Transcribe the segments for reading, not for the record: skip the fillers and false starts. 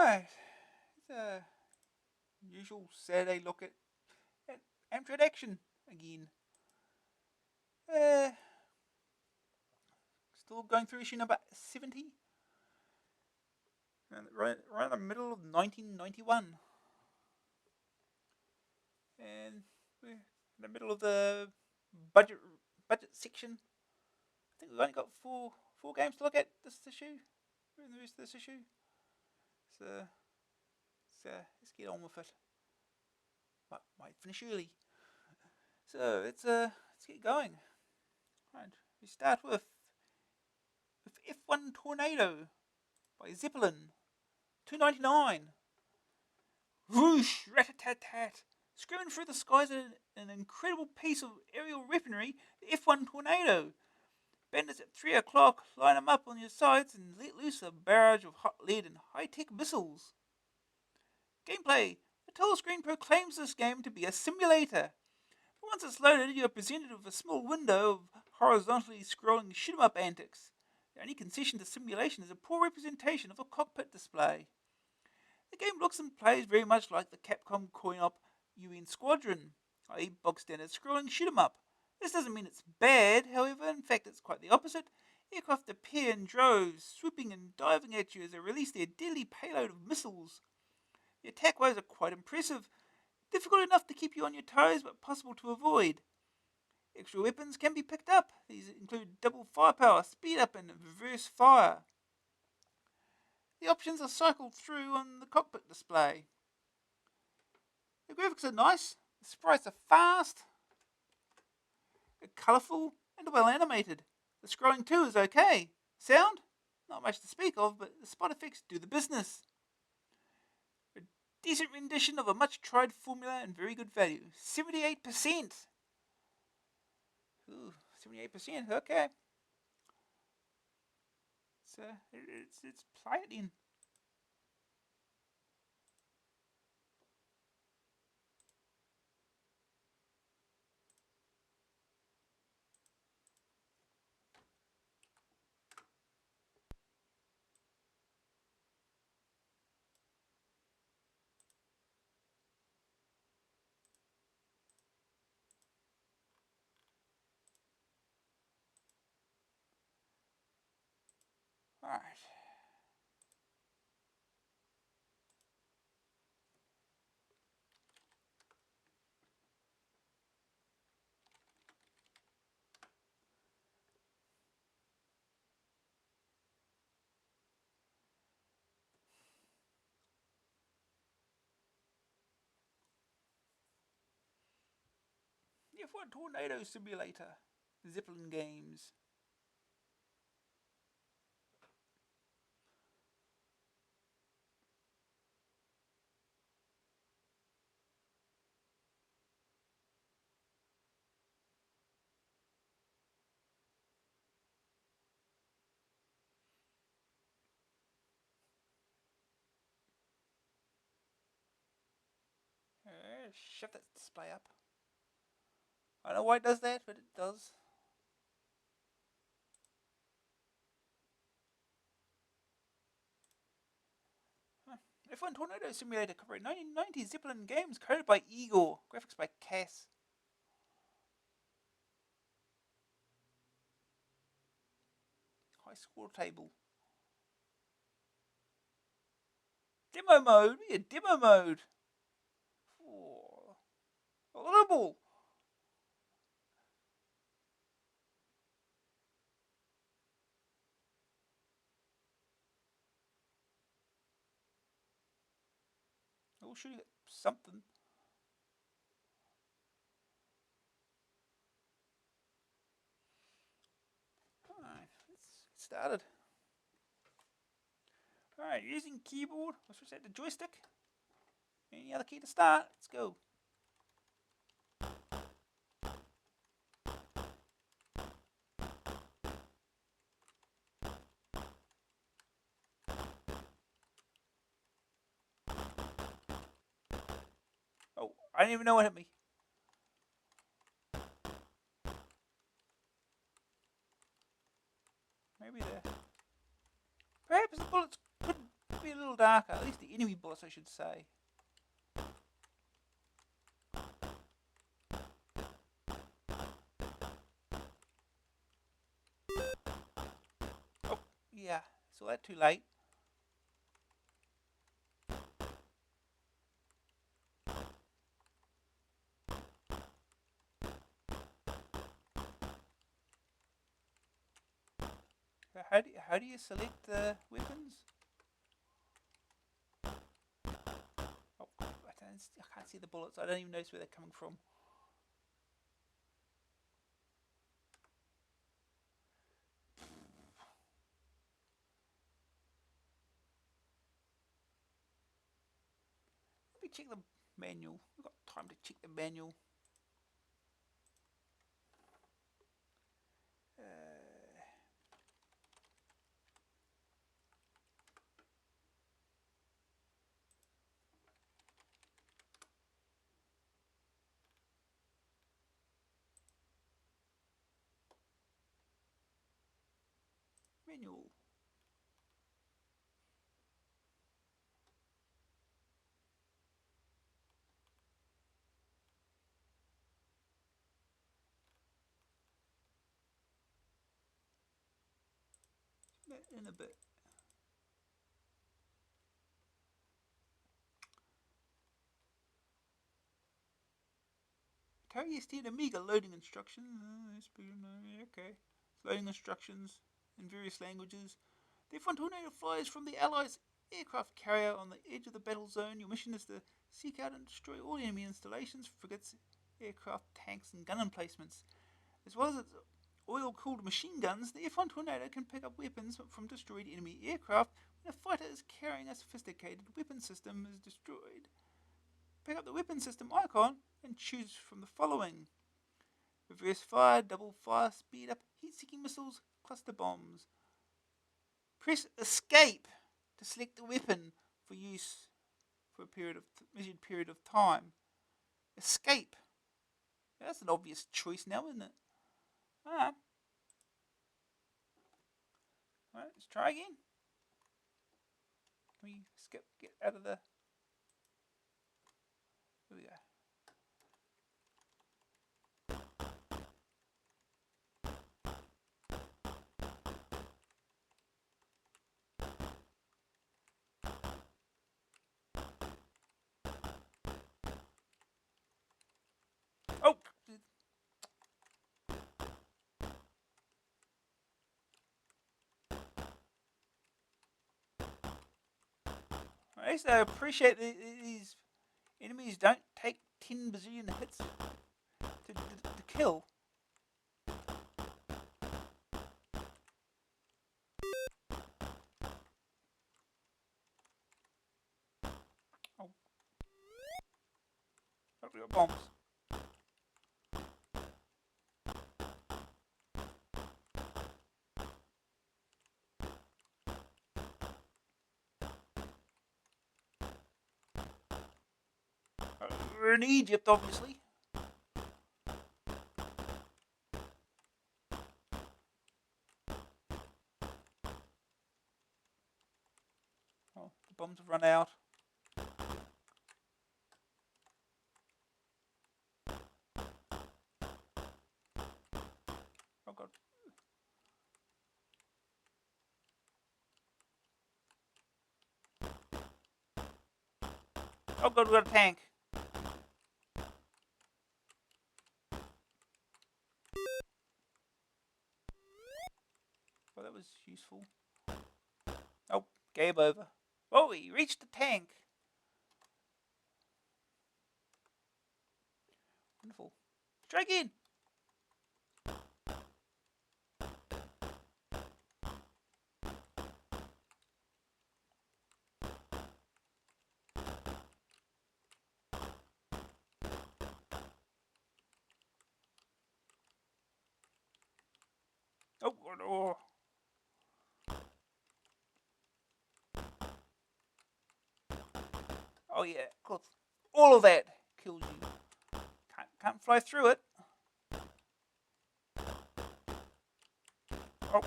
Alright, it's a usual Saturday look at Amstrad Action again. Uh, Still going through issue number 70. Right in the middle of 1991. And we're in the middle of the budget budget section. I think we've only got four games to look at this issue. In the rest of this issue. So, let's get on with it. Might finish early. So let's get going. Right, we start with F1 Tornado by Zeppelin, 299. Whoosh, rat-a-tat-tat. Screaming through the skies an incredible piece of aerial weaponry, the F1 Tornado. Bandits at 3 o'clock line them up on your sides and let loose a barrage of hot lead and high-tech missiles. Gameplay. The title screen proclaims this game to be a simulator. But once it's loaded, you are presented with a small window of horizontally scrolling shoot-'em-up antics. The only concession to simulation is a poor representation of a cockpit display. The game looks and plays very much like the Capcom coin-op UN Squadron, i.e. bog-standard scrolling shoot-'em-up. This doesn't mean it's bad, however, in fact it's quite the opposite. Aircraft appear in droves, swooping and diving at you as they release their deadly payload of missiles. The attack waves are quite impressive, difficult enough to keep you on your toes, but possible to avoid. Extra weapons can be picked up. These include double firepower, speed up, and reverse fire. The options are cycled through on the cockpit display. The graphics are nice, the sprites are fast, they're colourful, and well animated. The scrolling too is okay. Sound? Not much to speak of, but the spot effects do the business. A decent rendition of a much tried formula and very good value. 78%. Ooh, 78%, okay. So it's play it in. Alright. The F1 Tornado Simulator. Zeppelin games. Shove that display up. I don't know why it does that, but it does. F1 Tornado Simulator copyright 1990 Zeppelin games coded by Igor. Graphics by Cass. High score table. Demo mode? Yeah, demo mode. Oh, horrible. Oh, shooting at something. Alright, let's get started. Alright, using keyboard. Let's reset the joystick. Any other key to start? Let's go. Oh, I didn't even know what hit me. Maybe there. Perhaps the bullets could be a little darker. At least the enemy bullets, I should say. Oh, yeah. Saw that too late. How do you select the weapons? Oh, I can't see the bullets. I don't even notice where they're coming from. Let me check the manual. We've got time to check the manual. Manual. In a bit. Carry ST Amiga loading instructions. Okay. Loading instructions in various languages. The F-1 Tornado flies from the Allies' aircraft carrier on the edge of the battle zone. Your mission is to seek out and destroy all enemy installations, frigates, aircraft, tanks, and gun emplacements. As well as its oil-cooled machine guns, the F-1 Tornado can pick up weapons from destroyed enemy aircraft when a fighter is carrying a sophisticated weapon system is destroyed. Pick up the weapon system icon and choose from the following: reverse fire, double fire, speed up, heat-seeking missiles, cluster bombs. Press escape to select the weapon for use for a measured period of time. Escape. That's an obvious choice now, isn't it? Alright. Alright, let's try again. Can we get out of the... Here we go. Oh! At least I appreciate these enemies don't take 10 bazillion hits to kill. Oh. Oh, we got bombs. We're in Egypt, obviously. Oh, the bombs have run out. Oh god. Oh god, we got a tank. Well, that was useful. Oh, game over. Oh, we reached the tank. Wonderful. Try again. Oh, no. Oh yeah, of course. All of that kills you. Can't fly through it. Oh.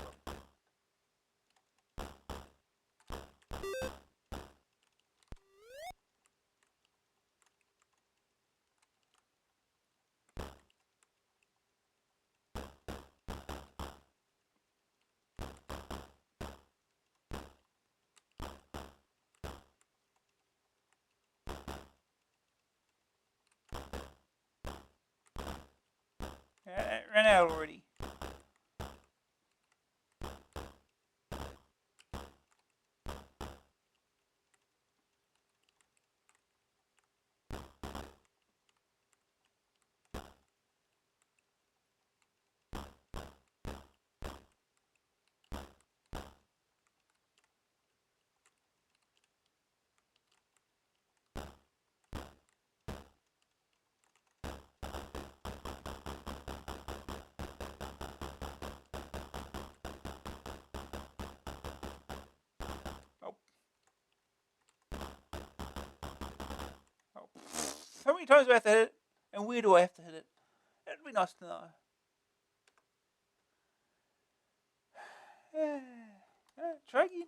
ran out already. Oh. Oh. How many times do I have to hit it? And where do I have to hit it? That'd be nice to know. Try again.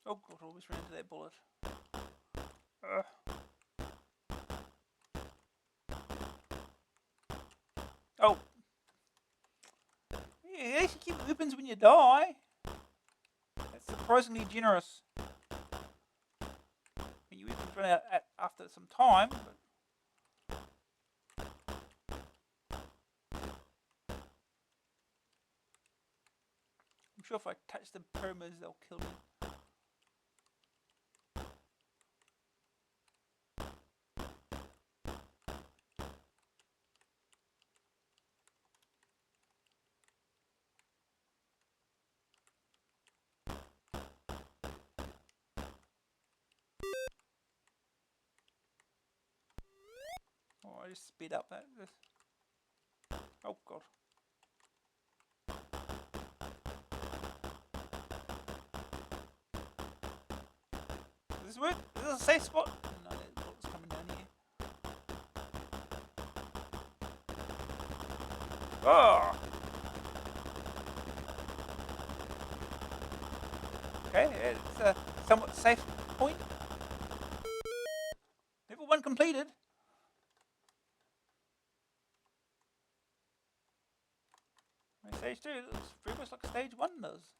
Oh god, I always ran into that bullet. Oh. Yeah, you actually keep weapons when you die. That's surprisingly generous. When your weapons run out after some time. But I'm sure if I touch the pyramids, they'll kill me. Oh, I just speed up that. Oh god. Does this work? Is this a safe spot? No, that bullet's coming down here. Oh! Okay, it's a somewhat safe point. Level 1 completed. Stage 2 looks very much like stage 1 does.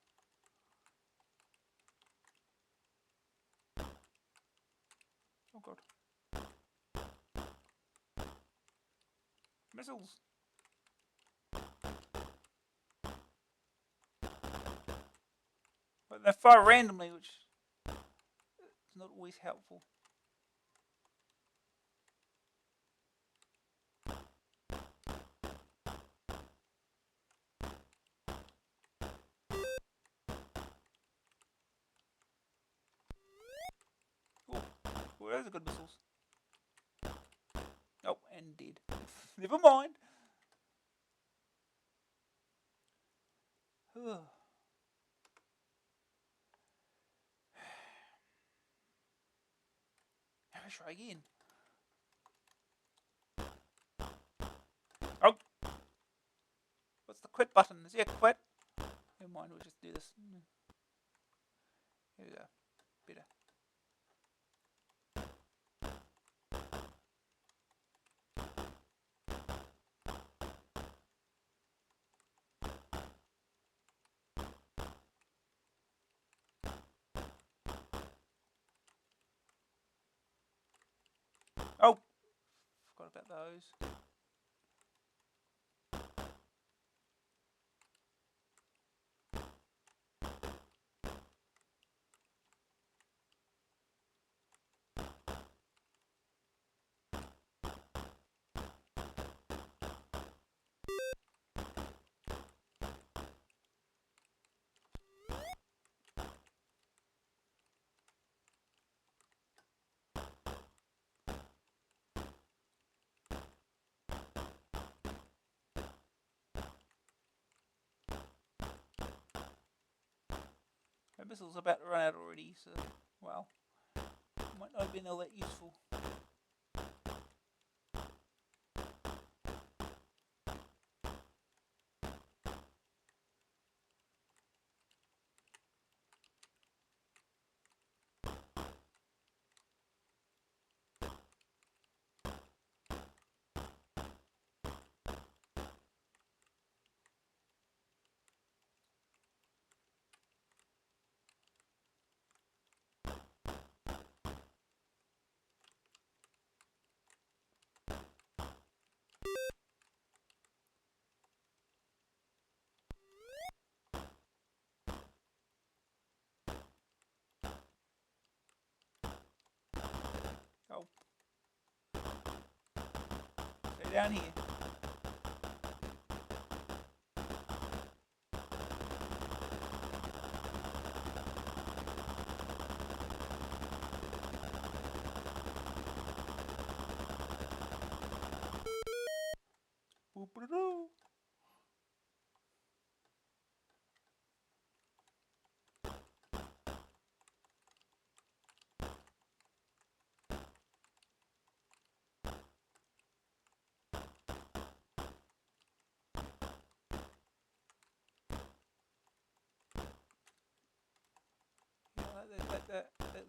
Oh god. Missiles. But they fire randomly, which is not always helpful. Oh, those are good missiles. Oh, and dead. Never mind. Let's try again. Oh! What's the quit button? Is there a quit? Never mind, we'll just do this. Here we go. Better. Oh! Forgot about those. missile's about to run out already, so, well, might not have been all that useful. Oh. Stay down here. Boop-a-doo.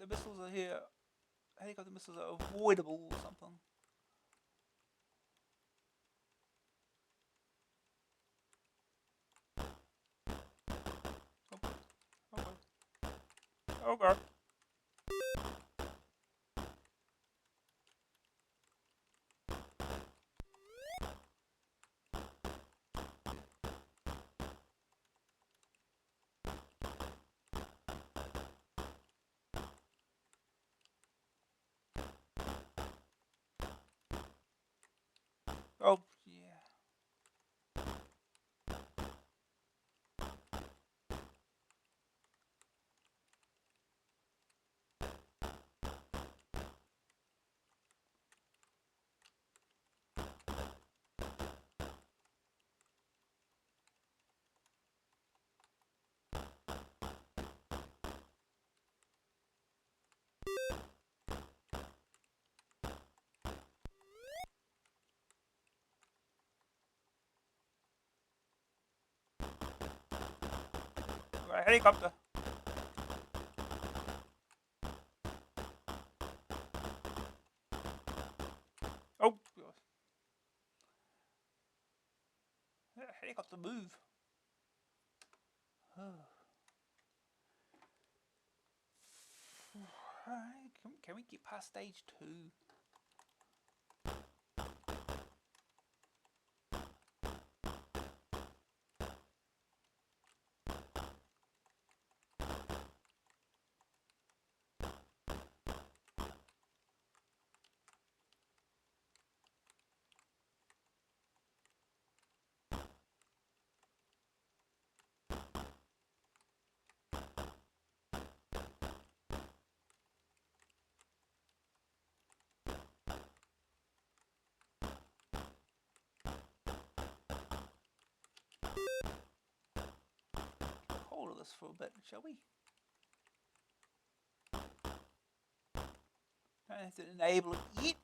The missiles are here. Helicopter missiles are avoidable or something. Oh god. Oh, yeah. Right, helicopter. Oh, God. Helicopter move. Alright, can we get past stage 2? Hold of this for a bit, shall we? Don't have to enable it yet.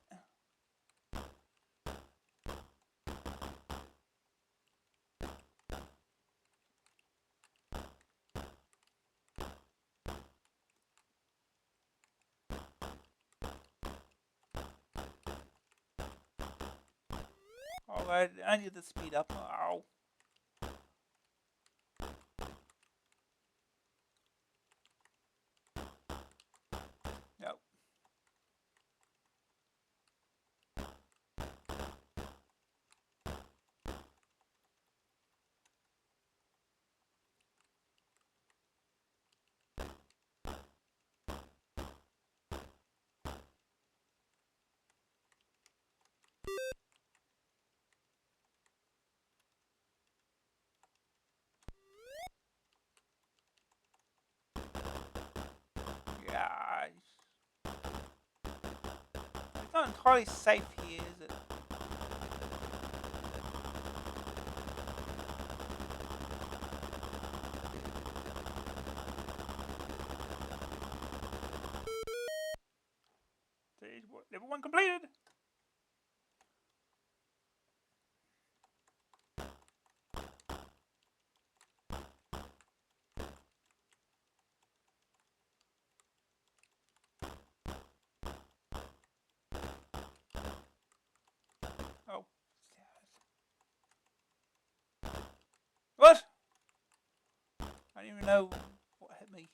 Alright, I need to speed up. Ow. No. Yeah. It's not entirely safe here, is it? know what hit me.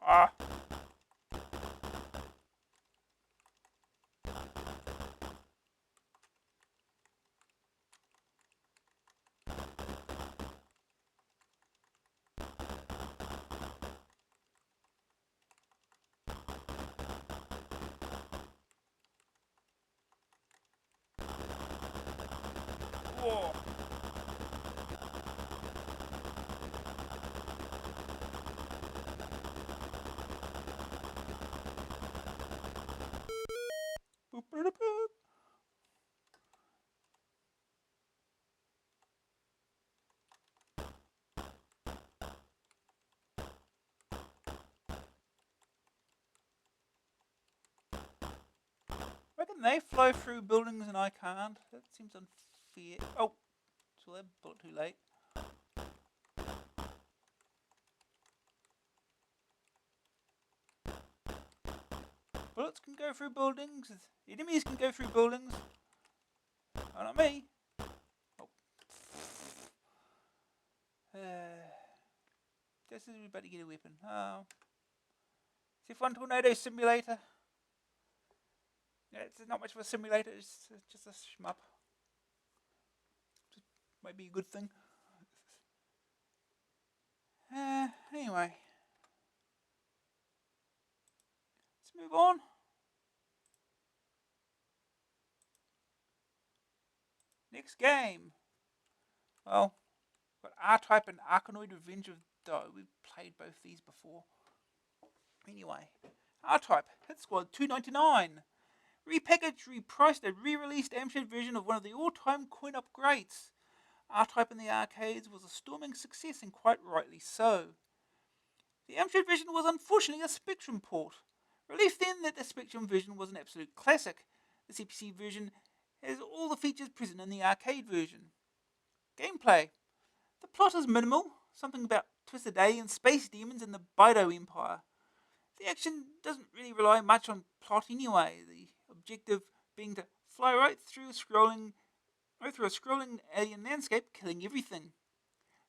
Ah. Whoa. Boop, boop, boop. Reckon they fly through buildings and I can't. That seems unfair. Oh, so that bullet too late. Bullets can go through buildings. Enemies can go through buildings. Oh, not me. Oh. Just as we're about to get a weapon. Oh. It's F1 Tornado Simulator. Yeah, it's not much of a simulator. It's just a shmup. Just might be a good thing. Anyway. Let's move on. Next game. Well, got R-Type and Arkanoid Revenge of Doe. We've played both these before. Anyway, R-Type, Hit Squad 299. Repackaged, repriced, and re-released Amstrad version of one of the all-time coin-op greats. R-Type in the arcades was a storming success, and quite rightly so. The Amstrad version was unfortunately a Spectrum port. Relief then that the Spectrum version was an absolute classic. The CPC version has all the features present in the arcade version. Gameplay. The plot is minimal, something about twisted alien space demons and the Bido Empire. The action doesn't really rely much on plot anyway, the objective being to fly right through a scrolling alien landscape, killing everything.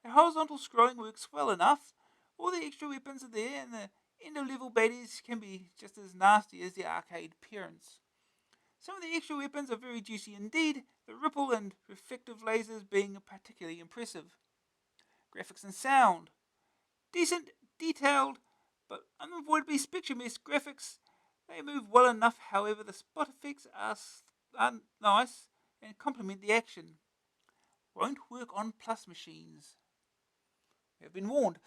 The horizontal scrolling works well enough, all the extra weapons are there, and the end-of-level baddies can be just as nasty as the arcade parents. Some of the extra weapons are very juicy indeed, the ripple and reflective lasers being particularly impressive. Graphics and sound. Decent, detailed, but unavoidably Spectrum-esque graphics. They move well enough, however the spot effects are nice and complement the action. Won't work on plus machines. We have been warned.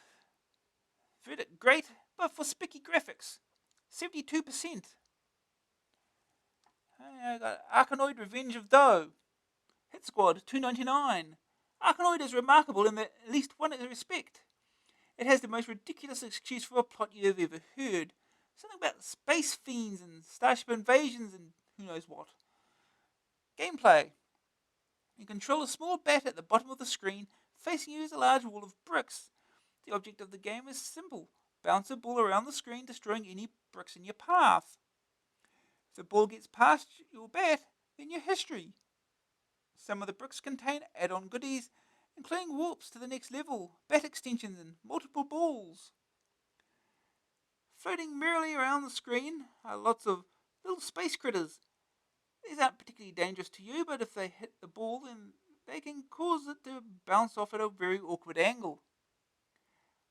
Verdict, great, but for spicky graphics. 72%. I got Arkanoid Revenge of Doe. Hit Squad 299. Arkanoid is remarkable in at least one respect. It has the most ridiculous excuse for a plot you have ever heard. Something about space fiends and starship invasions and who knows what. Gameplay. You control a small bat at the bottom of the screen. Facing you is a large wall of bricks. The object of the game is simple. Bounce a ball around the screen, destroying any bricks in your path. If the ball gets past your bat, then your history. Some of the bricks contain add-on goodies, including warps to the next level, bat extensions, and multiple balls. Floating merrily around the screen are lots of little space critters. These aren't particularly dangerous to you, but if they hit the ball, then they can cause it to bounce off at a very awkward angle.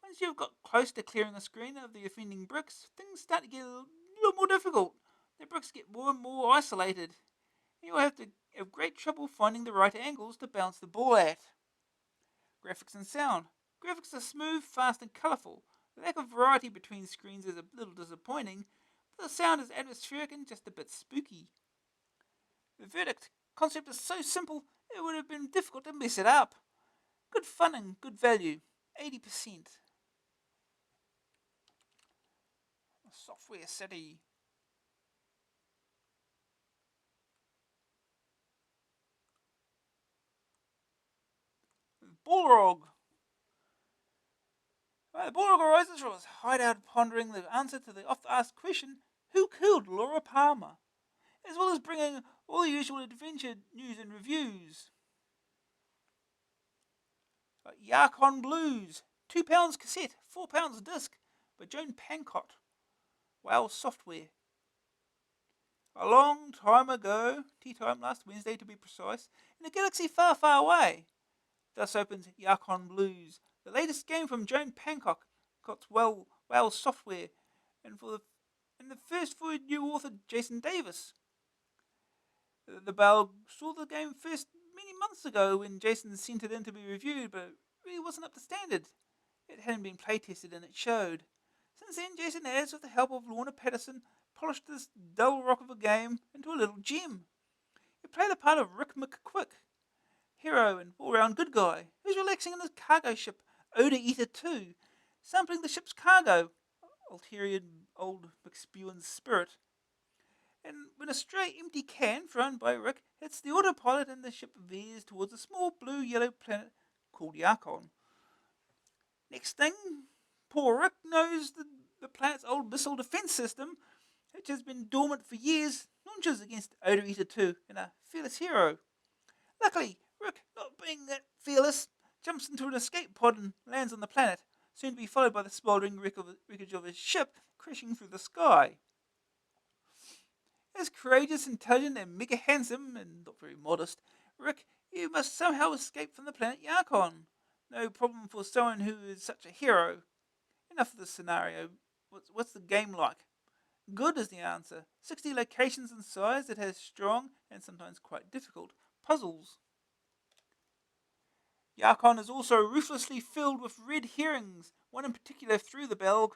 Once you've got close to clearing the screen of the offending bricks, things start to get a little more difficult. The bricks get more and more isolated, and you'll have to have great trouble finding the right angles to bounce the ball at. Graphics and sound. Graphics are smooth, fast, and colourful. The lack of variety between screens is a little disappointing, but the sound is atmospheric and just a bit spooky. The verdict: concept is so simple it would have been difficult to mess it up. Good fun and good value. 80%. Software City. Balrog. The Balrog arises from his hideout pondering the answer to the oft-asked question, who killed Laura Palmer? As well as bringing all the usual adventure news and reviews. Yarkon Blues. £2 cassette, £4 disc by Joan Pancott. Wow Software. A long time ago, tea time last Wednesday to be precise, in a galaxy far, far away. Thus opens Yarkon Blues, the latest game from Joan Pancott, Wow Software, and the first for new author Jason Davis. The Bell saw the game first many months ago when Jason sent it in to be reviewed, but it really wasn't up to standard. It hadn't been playtested and it showed. Since then, Jason has, with the help of Lorna Patterson, polished this dull rock of a game into a little gem. You play the part of Rick McQuick, hero and all-round good guy, who's relaxing in his cargo ship, Oda Eater 2, sampling the ship's cargo, ulterior old McSpewin's spirit. And when a stray empty can thrown by Rick hits the autopilot and the ship veers towards a small blue-yellow planet called Yarkon. Next thing, poor Rick knows the planet's old missile defense system, which has been dormant for years, launches against Oda Eater 2 and a fearless hero. Luckily, Rick, not being that fearless, jumps into an escape pod and lands on the planet, soon to be followed by the smouldering wreckage of his ship crashing through the sky. As courageous, intelligent, and mega handsome, and not very modest, Rick, you must somehow escape from the planet Yarkon. No problem for someone who is such a hero. Enough of this scenario. What's the game like? Good is the answer. 60 locations and size. It has strong, and sometimes quite difficult, puzzles. Yarkon is also ruthlessly filled with red herrings, one in particular threw the Belg.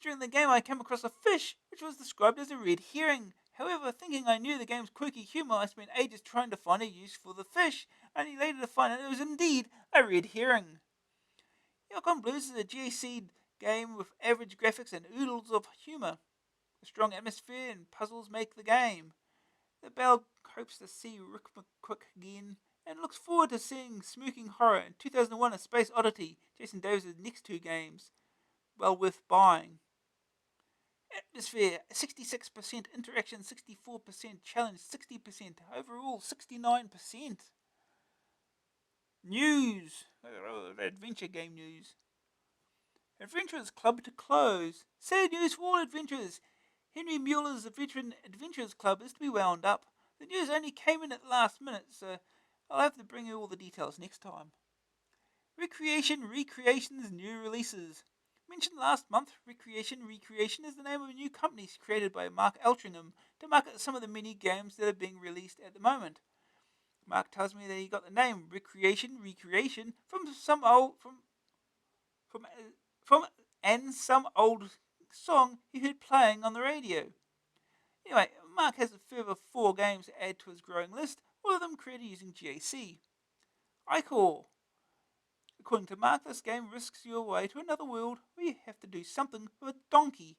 During the game I came across a fish, which was described as a red herring. However, thinking I knew the game's quirky humour, I spent ages trying to find a use for the fish, only later to find out it was indeed a red herring. Yarkon Blues is a GAC game with average graphics and oodles of humour. A strong atmosphere and puzzles make the game. The Bell hopes to see Rick McQuick again, and looks forward to seeing Smoking Horror in 2001 A Space Oddity, Jason Davis' next two games. Well worth buying. Atmosphere, 66%, interaction 64%, challenge 60%, overall 69%. News, adventure game news. Adventurers Club to close. Sad news for all adventurers. Henry Mueller's Veteran Adventurers Club is to be wound up. The news only came in at the last minute, so I'll have to bring you all the details next time. Recreation's new releases. Mentioned last month, Recreation is the name of a new company created by Mark Eltringham to market some of the mini games that are being released at the moment. Mark tells me that he got the name Recreation from some old some old song he heard playing on the radio. Anyway, Mark has a further 4 games to add to his growing list, all of them created using GAC. Icor. According to Mark, this game risks your way to another world where you have to do something with a donkey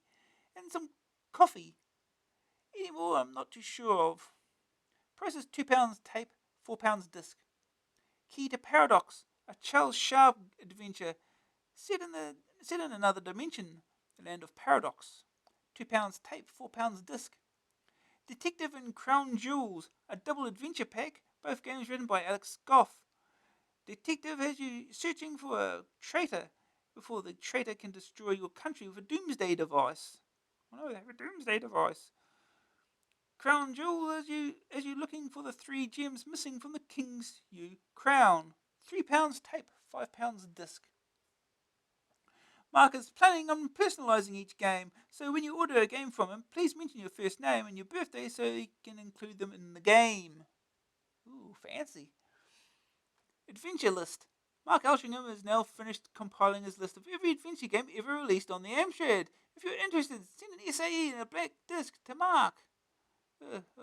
and some coffee. Any more I'm not too sure of. Price is £2 tape, £4 disc. Key to Paradox, a Charles Sharp adventure set in another dimension, the land of Paradox. £2 tape, £4 disc. Detective and Crown Jewels, a double adventure pack, both games written by Alex Goff. Detective has you searching for a traitor before the traitor can destroy your country with a doomsday device. I know they have a doomsday device. crown jewel as you're looking for the 3 gems missing from the King's U crown. £3 tape, £5 disc. Mark is planning on personalising each game, so when you order a game from him, please mention your first name and your birthday so he can include them in the game. Ooh, fancy. Adventure list. Mark Elshingham has now finished compiling his list of every adventure game ever released on the Amstrad. If you're interested, send an SAE and a black disc to Mark.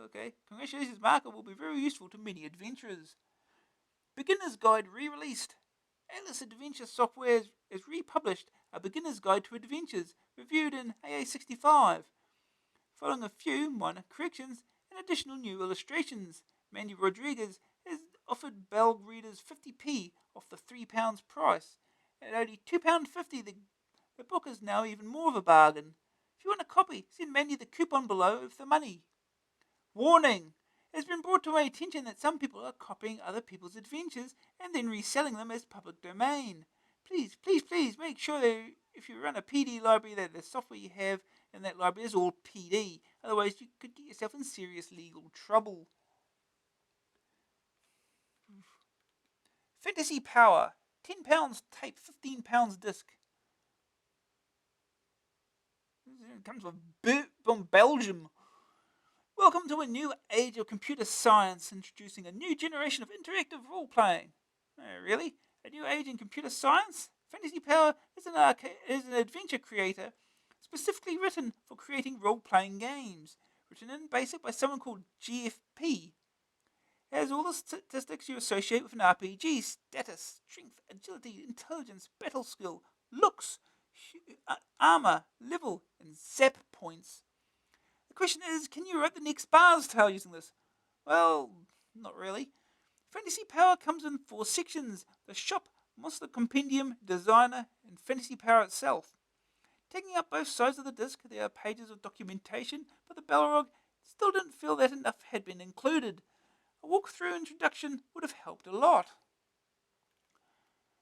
Okay, congratulations, Mark. It will be very useful to many adventurers. Beginner's Guide re-released. Atlas Adventure Software has republished a Beginner's Guide to Adventures, reviewed in AA65. Following a few minor corrections and additional new illustrations, Mandy Rodriguez has offered Belg readers 50p off the £3 price. At only £2.50, the book is now even more of a bargain. If you want a copy, send Mandy the coupon below with the money. Warning! It has been brought to my attention that some people are copying other people's adventures and then reselling them as public domain. Please make sure that if you run a PD library that the software you have in that library is all PD. Otherwise you could get yourself in serious legal trouble. Fantasy Power. £10 tape, £15 disc. It comes from Belgium. Welcome to a new age of computer science, introducing a new generation of interactive role-playing. Really? A new age in computer science? Fantasy Power is an adventure creator specifically written for creating role-playing games. Written in BASIC by someone called GFP. It has all the statistics you associate with an RPG: status, strength, agility, intelligence, battle skill, looks, armor, level, and zap points. The question is, can you write the next Bar's Tale using this? Well, not really. Fantasy Power comes in 4 sections: the shop, monster compendium, designer, and Fantasy Power itself. Taking up both sides of the disc, there are pages of documentation, but the Balrog still didn't feel that enough had been included. A walkthrough introduction would have helped a lot.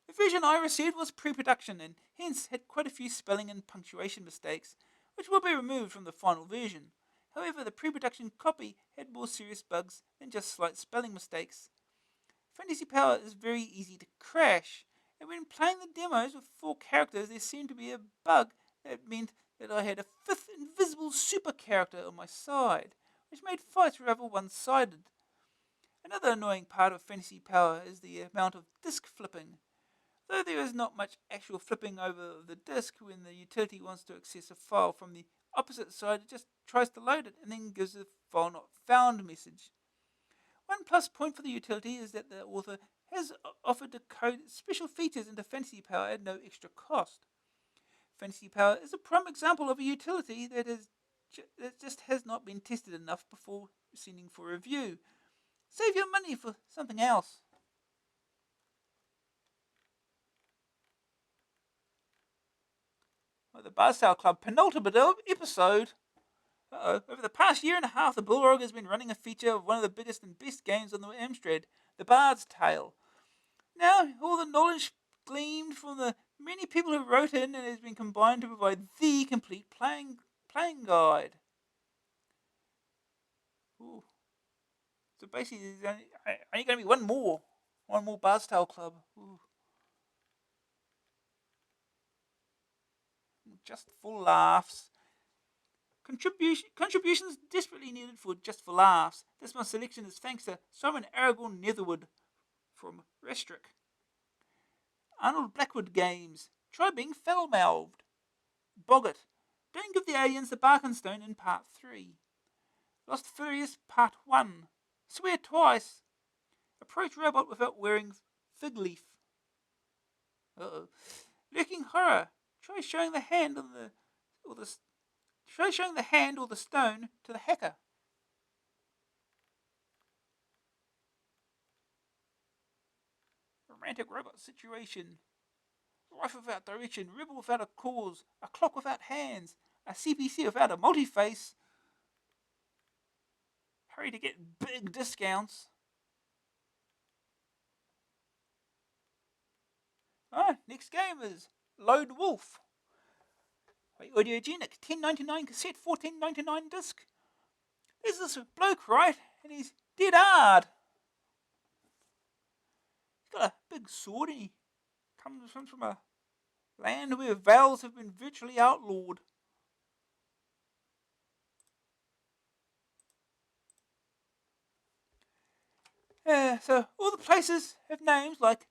The version I received was pre-production and hence had quite a few spelling and punctuation mistakes, which will be removed from the final version. However, the pre-production copy had more serious bugs than just slight spelling mistakes. Fantasy Power is very easy to crash, and when playing the demos with 4 characters, there seemed to be a bug that meant that I had a 5th invisible super character on my side, which made fights rather one-sided. Another annoying part of Fantasy Power is the amount of disk flipping. Though there is not much actual flipping over the disk, when the utility wants to access a file from the opposite side, it just tries to load it and then gives a file not found message. One plus point for the utility is that the author has offered to code special features into Fantasy Power at no extra cost. Fantasy Power is a prime example of a utility that just has not been tested enough before sending for review. Save your money for something else. The Buzzsail Club penultimate episode. Over the past year and a half, the Bullrog has been running a feature of one of the biggest and best games on the Amstrad, The Bard's Tale. Now, all the knowledge gleaned from the many people who wrote in and has been combined to provide the complete playing guide. Ooh. So basically, there's only going to be one more Bard's Tale Club. Ooh. Just for laughs. Contributions desperately needed for Just for Laughs. This month's selection is thanks to Simon Aragorn Netherwood from Restrick. Arnold Blackwood Games. Try being foul-mouthed. Boggart. Don't give the aliens the Barkenstone in Part 3. Lost Furious Part 1. Swear twice. Approach robot without wearing fig leaf. Lurking Horror. Try showing the hand or the stone to the hacker. Romantic robot situation. Life without direction. Rebel without a cause. A clock without hands. A CPC without a multi-face. Hurry to get big discounts. Next game is Lone Wolf. Audiogenic, $10.99 cassette, $14.99 disc. Is this bloke right? And he's dead hard. He's got a big sword and he comes from a land where vowels have been virtually outlawed. So all the places have names like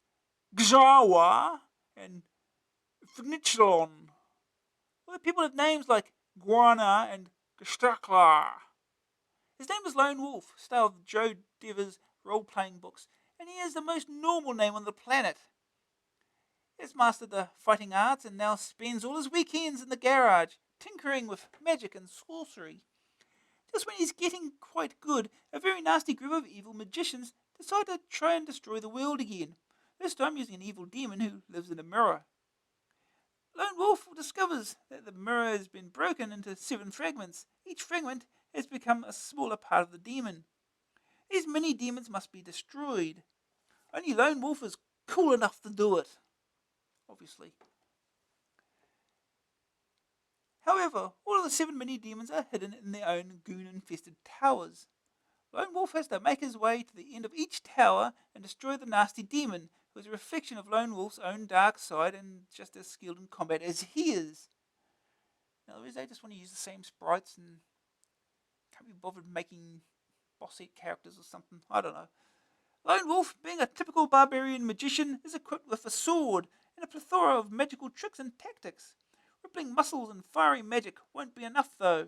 Gjawa and Fnitchlon. All the people have names like Guana and Gestaklar. His name is Lone Wolf, star of Joe Dever's role-playing books, and he is the most normal name on the planet. He has mastered the fighting arts and now spends all his weekends in the garage, tinkering with magic and sorcery. Just when he's getting quite good, a very nasty group of evil magicians decide to try and destroy the world again, this time using an evil demon who lives in a mirror. Lone Wolf discovers that the mirror has been broken into 7 fragments. Each fragment has become a smaller part of the demon. These mini demons must be destroyed. Only Lone Wolf is cool enough to do it, obviously. However, all of the 7 mini demons are hidden in their own goon-infested towers. Lone Wolf has to make his way to the end of each tower and destroy the nasty demon, who is a reflection of Lone Wolf's own dark side and just as skilled in combat as he is. In other words, they just want to use the same sprites and can't be bothered making boss-set characters or something. I don't know. Lone Wolf, being a typical barbarian magician, is equipped with a sword and a plethora of magical tricks and tactics. Rippling muscles and fiery magic won't be enough, though.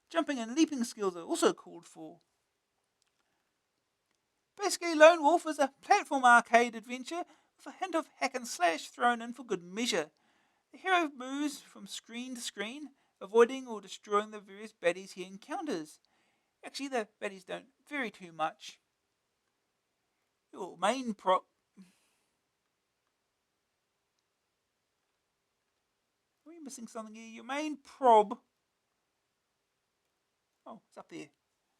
Jumping and leaping skills are also called for. Basically, Lone Wolf is a platform arcade adventure with a hint of hack and slash thrown in for good measure. The hero moves from screen to screen, avoiding or destroying the various baddies he encounters. Actually, the baddies don't vary too much. Your main prop... Are we missing something here? Your main prob... Oh, it's up there.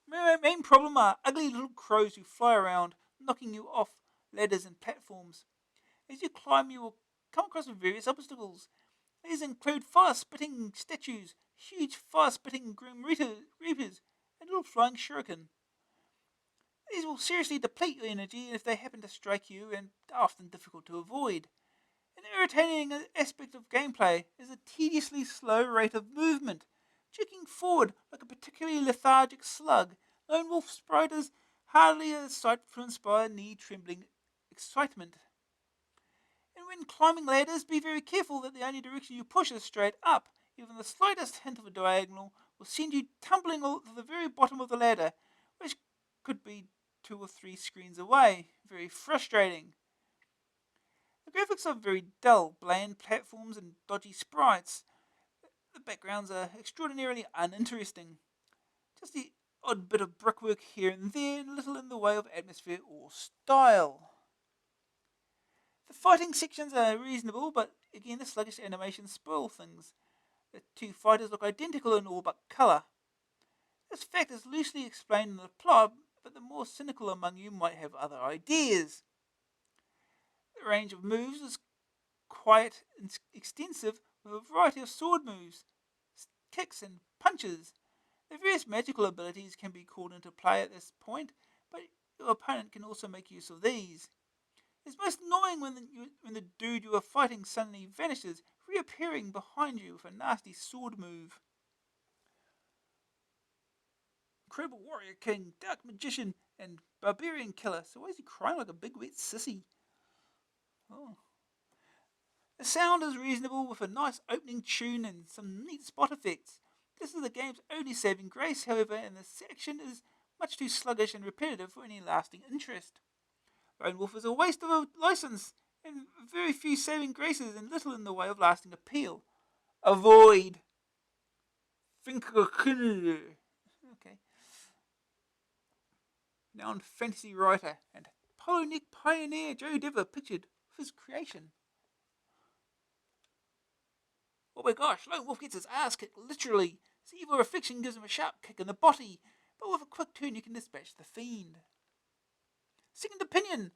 My main problem are ugly little crows who fly around, knocking you off ladders and platforms. As you climb, you will come across various obstacles. These include fire-spitting statues, huge fire-spitting grim reapers, and little flying shuriken. These will seriously deplete your energy if they happen to strike you and are often difficult to avoid. An irritating aspect of gameplay is a tediously slow rate of movement. Jerking forward like a particularly lethargic slug, Lone Wolf sprite is hardly a sight to inspire knee-trembling excitement. And when climbing ladders, be very careful that the only direction you push is straight up. Even the slightest hint of a diagonal will send you tumbling to the very bottom of the ladder, which could be 2 or 3 screens away. Very frustrating. The graphics are very dull, bland platforms and dodgy sprites. The backgrounds are extraordinarily uninteresting. Just the odd bit of brickwork here and there, and little in the way of atmosphere or style. The fighting sections are reasonable, but again the sluggish animations spoil things. The 2 fighters look identical in all but colour. This fact is loosely explained in the plot, but the more cynical among you might have other ideas. The range of moves is quite extensive, with a variety of sword moves, kicks and punches. The various magical abilities can be called into play at this point, but your opponent can also make use of these. It's most annoying when the dude you are fighting suddenly vanishes, reappearing behind you with a nasty sword move. Incredible warrior king, dark magician, and barbarian killer. So why is he crying like a big wet sissy? Oh. The sound is reasonable with a nice opening tune and some neat spot effects. This is the game's only saving grace, however, and the section is much too sluggish and repetitive for any lasting interest. Lone Wolf is a waste of a license, and very few saving graces and little in the way of lasting appeal. Avoid. Okay. Renowned fantasy writer and polo neck pioneer Joe Dever pictured with his creation. Oh my gosh, Lone Wolf gets his ass kicked, literally. His evil reflection gives him a sharp kick in the body, but with a quick turn you can dispatch the fiend. Second opinion,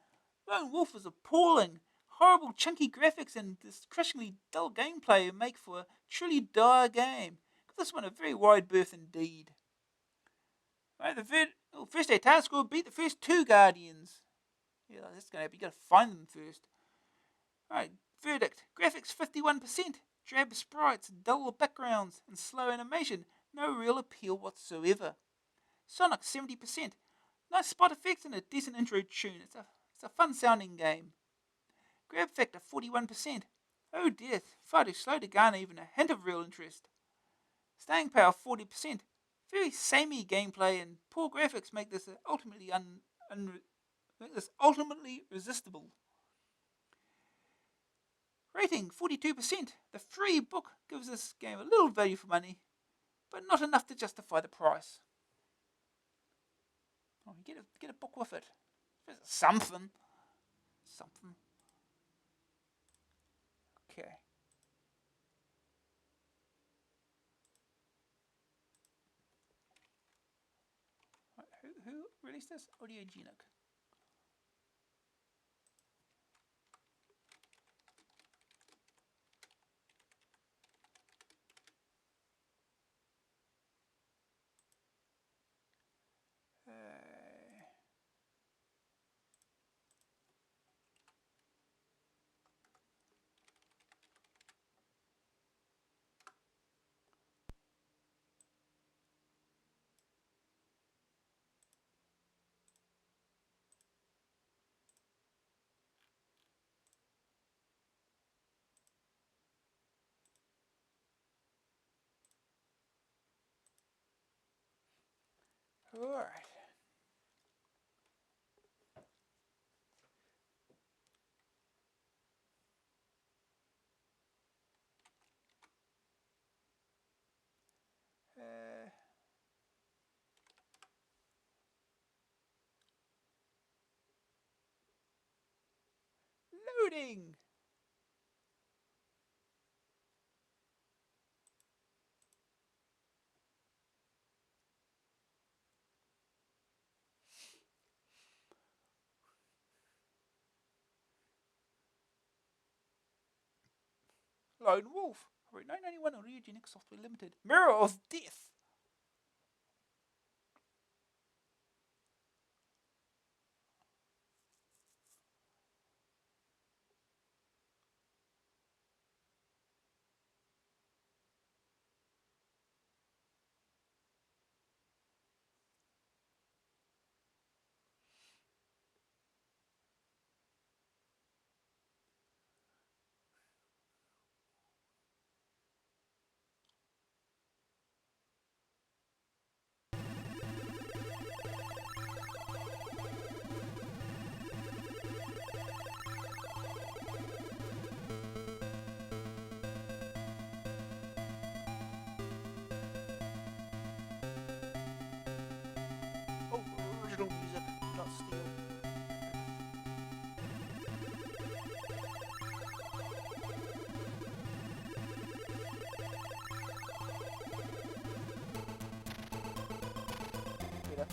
Lone Wolf is appalling. Horrible chunky graphics and this crushingly dull gameplay make for a truly dire game. Give this one a very wide berth indeed. Right, first 8 task will beat the first 2 Guardians. Yeah, that's going to happen. You got to find them first. Right, verdict. Graphics 51%. Drab sprites, dull backgrounds, and slow animation. No real appeal whatsoever. Sonic 70%. Nice spot effects and a decent intro tune. It's a fun sounding game. Grab factor 41%. Oh dear, far too slow to garner even a hint of real interest. Staying power 40%. Very samey gameplay and poor graphics make this ultimately resistible. Rating 42%. The free book gives this game a little value for money, but not enough to justify the price. Oh, you get a book with it. Something. Okay. Who released this? Audiogenic. Alright. Loading! Lone Wolf. 991 Audiogenic Software Limited. Mirror of Death. Oh, original music, not steal. Better.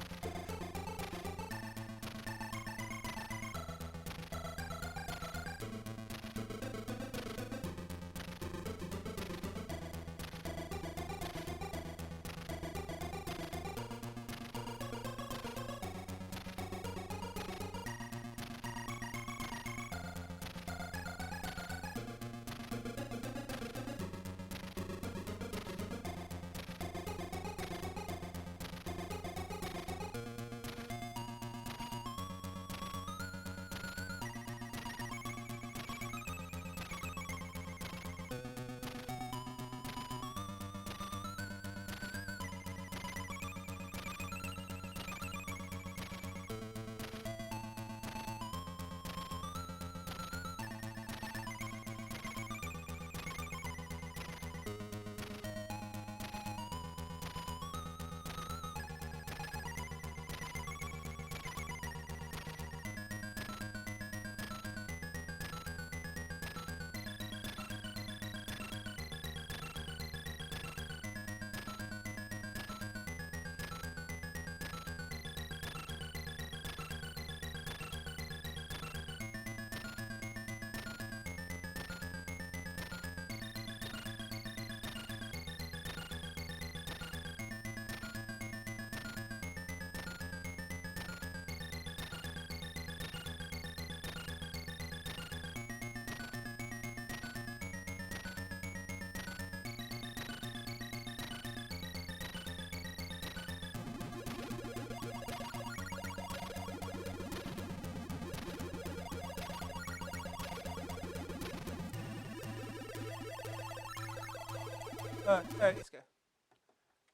Let's go.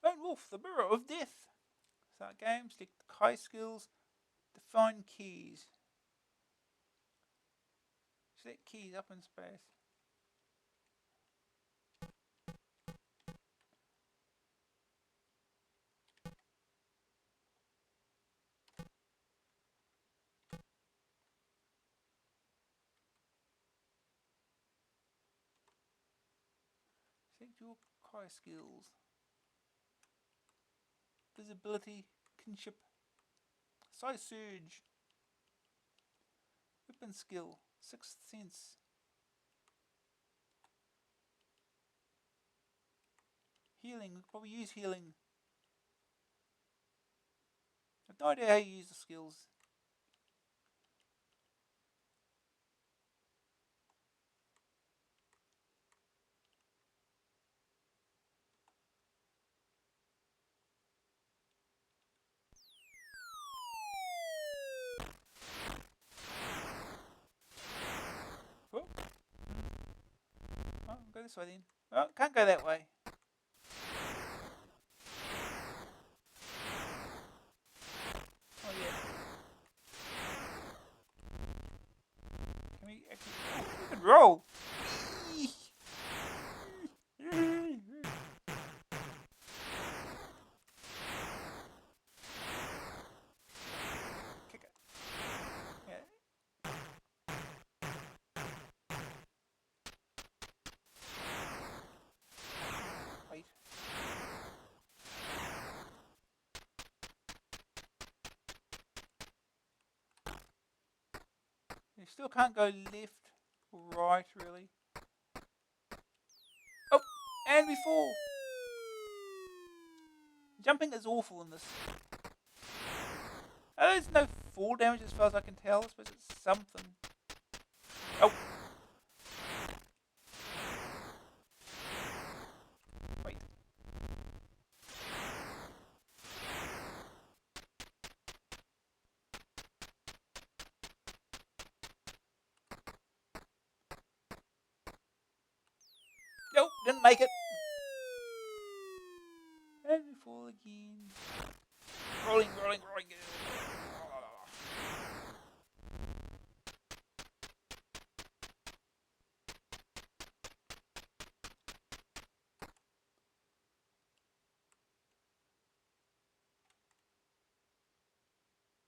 Lone Wolf, the Mirror of Death. Start game, select high skills, define keys. Select keys up in space. Select your high skills. Visibility, kinship, size surge, weapon skill, sixth sense, healing. We could probably use healing. I've no idea how you use the skills. Oh, go this way then. Oh, can't go that way. Oh yeah. Can we actually? Oh, we can roll. Kick it. Yeah. Wait. You still can't go left or right, really. Oh, and we fall. Jumping is awful in this. There's no fall damage as far as I can tell. I suppose it's something. Oh. Wait. Nope, didn't make it. And we fall again. Rolling.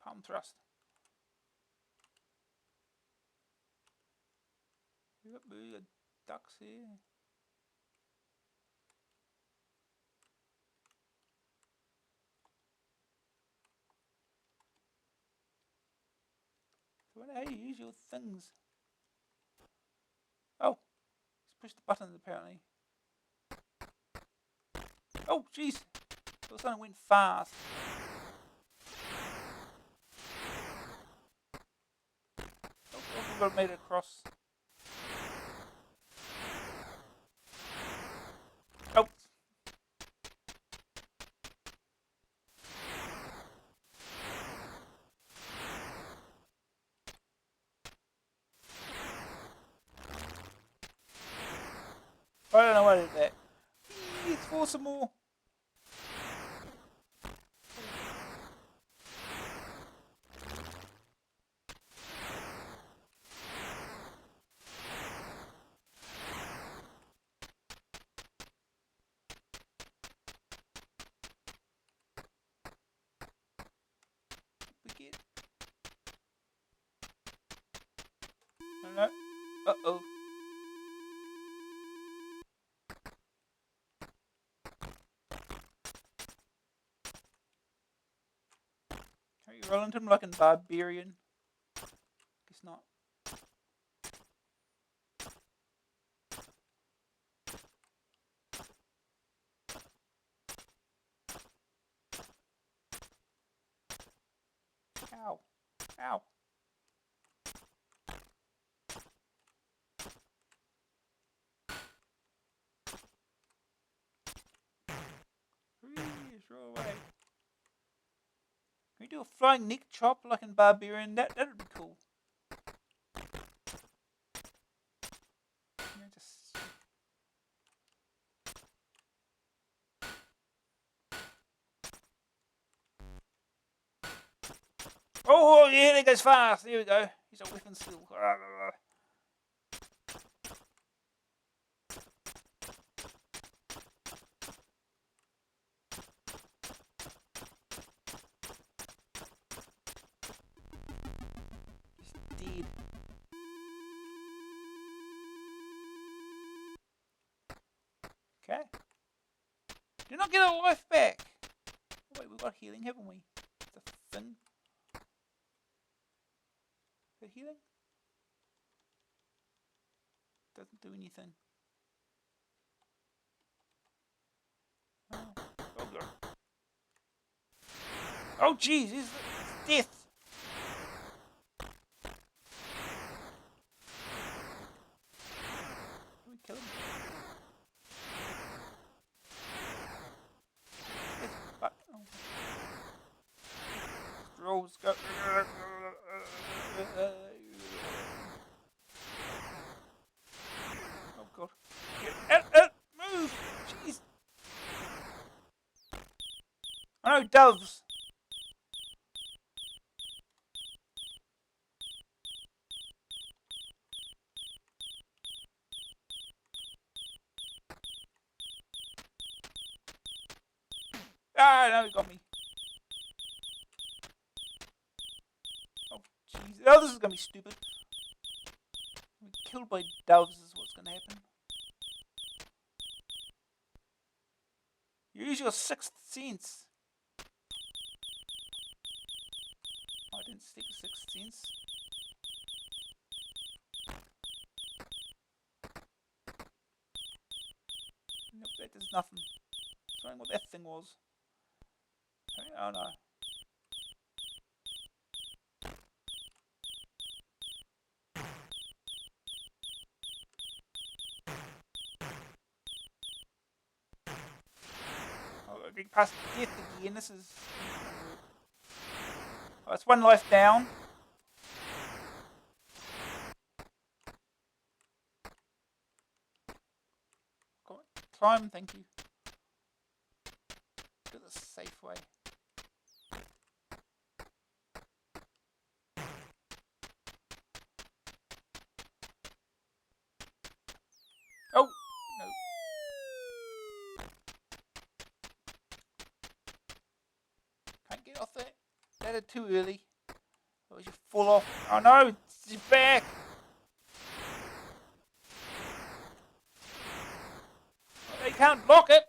Palm thrust. We got ducks here. So I wonder how you use your things. Oh, just push the buttons apparently. Oh, jeez. All of a sudden it went fast. Oh, we've got to make it across. Oh. I don't know why I did that. Let's for some more. Get. No. Uh-oh. Are you rolling to him like a barbarian? Guess not. Ow. Ow. Please roll away. Can we do a flying neck chop like in Barbarian? That would be cool. Just... Oh, yeah, it goes fast. There we go. He's a weapon skill. He's dead. Okay. Do not get a life back. Oh, wait, we've got healing, haven't we? It's a thing. Is it healing? Doesn't do anything. Oh, gobbler. Oh, jeez, it's death. Can we kill him? Yes, but, oh. Rolls go. Oh god. Move! Jeez! Oh no, doves! Ah, no, he got me. Oh, jeez. Oh, this is gonna be stupid. I'm killed by doves is what's gonna happen. Use your sixth sense. Oh, I didn't stick sixth sense. Nope, that does nothing. I was wondering what that thing was. Oh no. Oh, we're getting past death again. This is. Oh, it's one life down. Come on, climb, thank you. Do the safe way. Oh no. Can't get off that ladder too early. Otherwise you fall off. Oh no, it's back. Oh, they can't block it.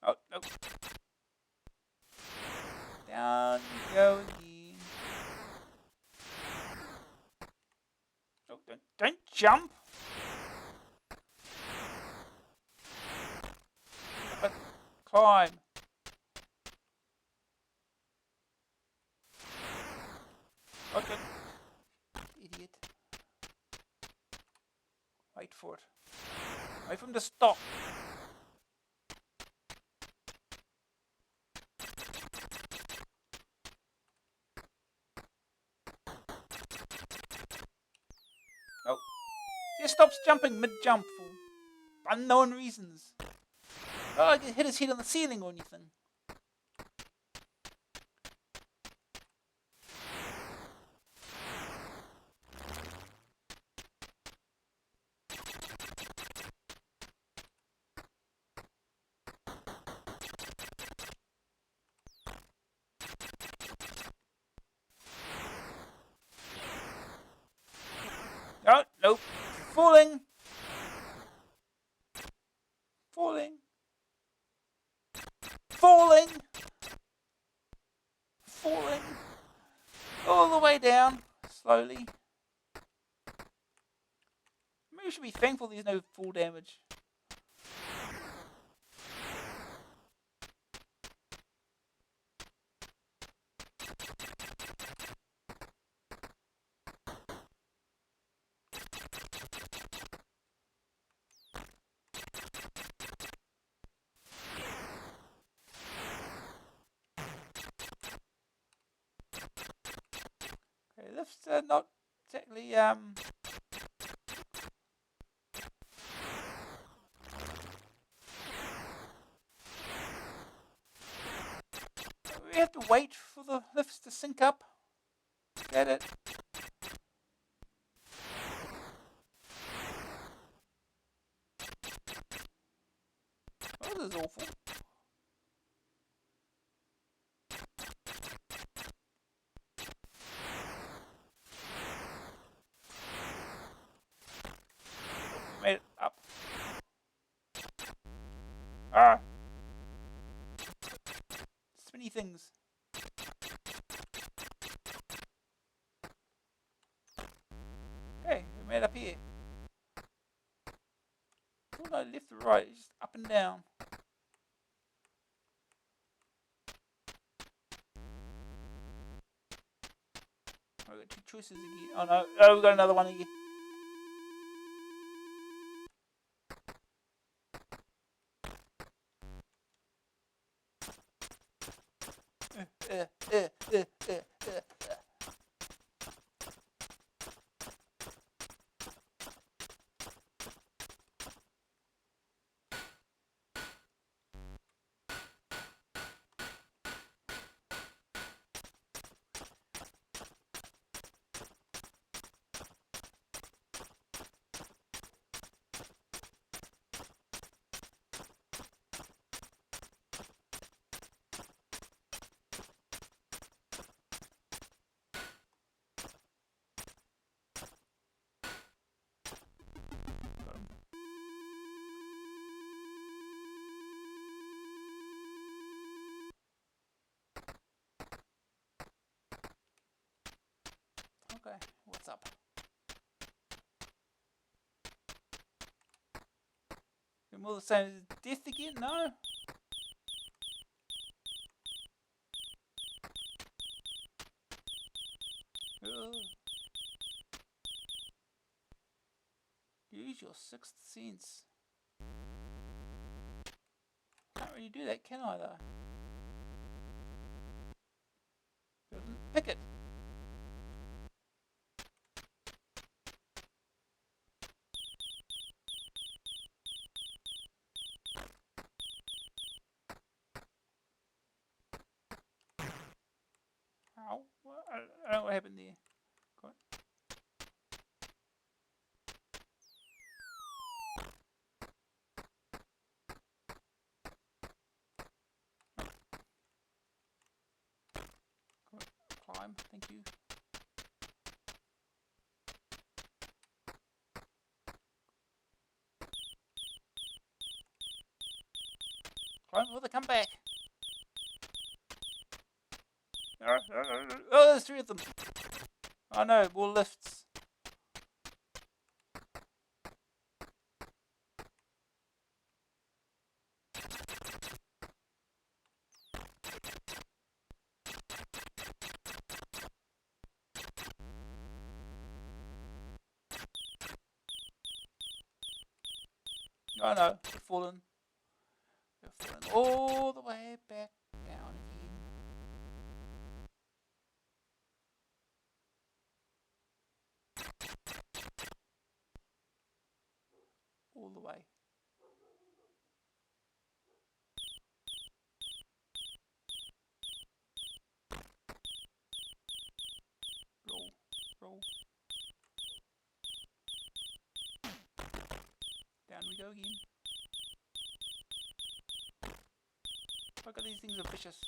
Oh no. Down you go again. Oh, don't jump. But climb. Okay. Idiot. Wait for it. Wait for him to stop. Oh. He just stops jumping mid-jump for unknown reasons. Oh, I hit his head on the ceiling or anything. Oh, nope. Falling. Falling. Falling. Falling. All the way down. Slowly. Maybe we should be thankful there's no full damage. lifts are not exactly we have to wait for the lifts to sync up. Get it? Oh, this is awful. Made it up. Ah! Spinny things. Okay, we made it up here. Oh no, left or right, it's just up and down. I've got two choices again. Oh no, oh, we've got another one again. Okay, what's up? Am I the same as death again? No? Ugh. Use your sixth sense. Can't really do that, can I though? Pick it! Ow. I don't know what happened there. Got it. Got it. Climb, thank you. Climb for the comeback. Oh, there's three of them. Oh no, more lifts. Oh no, they've fallen. They've fallen all the way back down again. All the way. Roll, roll. Down we go again. Look at these things are vicious.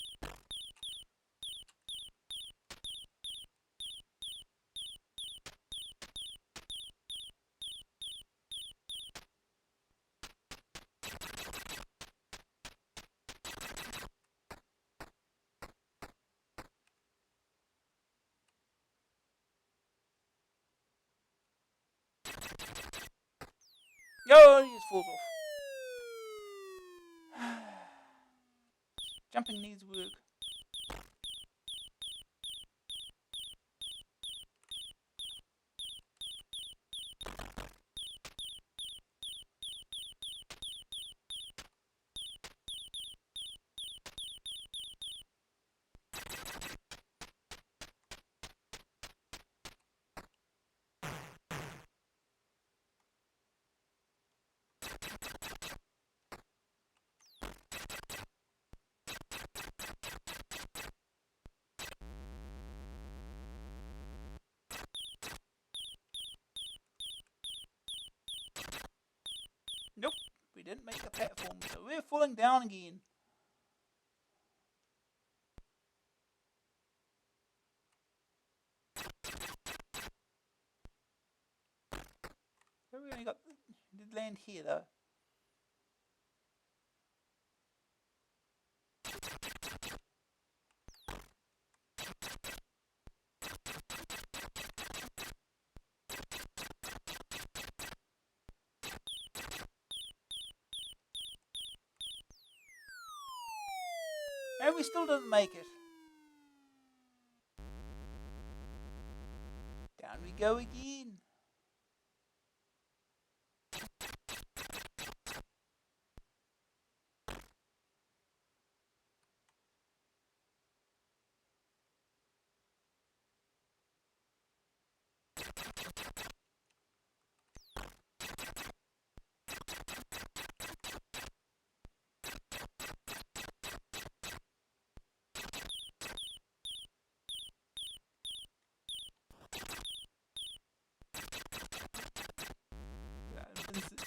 Yo, he just falls off. Jumping needs work. we're falling down again. So we only did land here though. And we still didn't make it. Down we go again.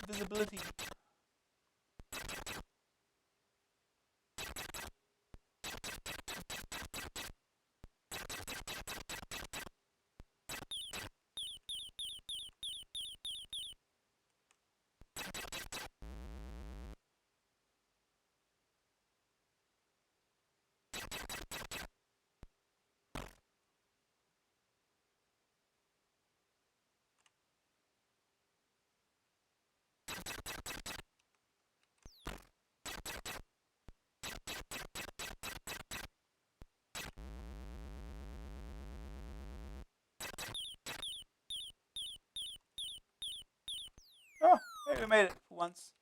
Visibility. Oh, hey, we made it for once.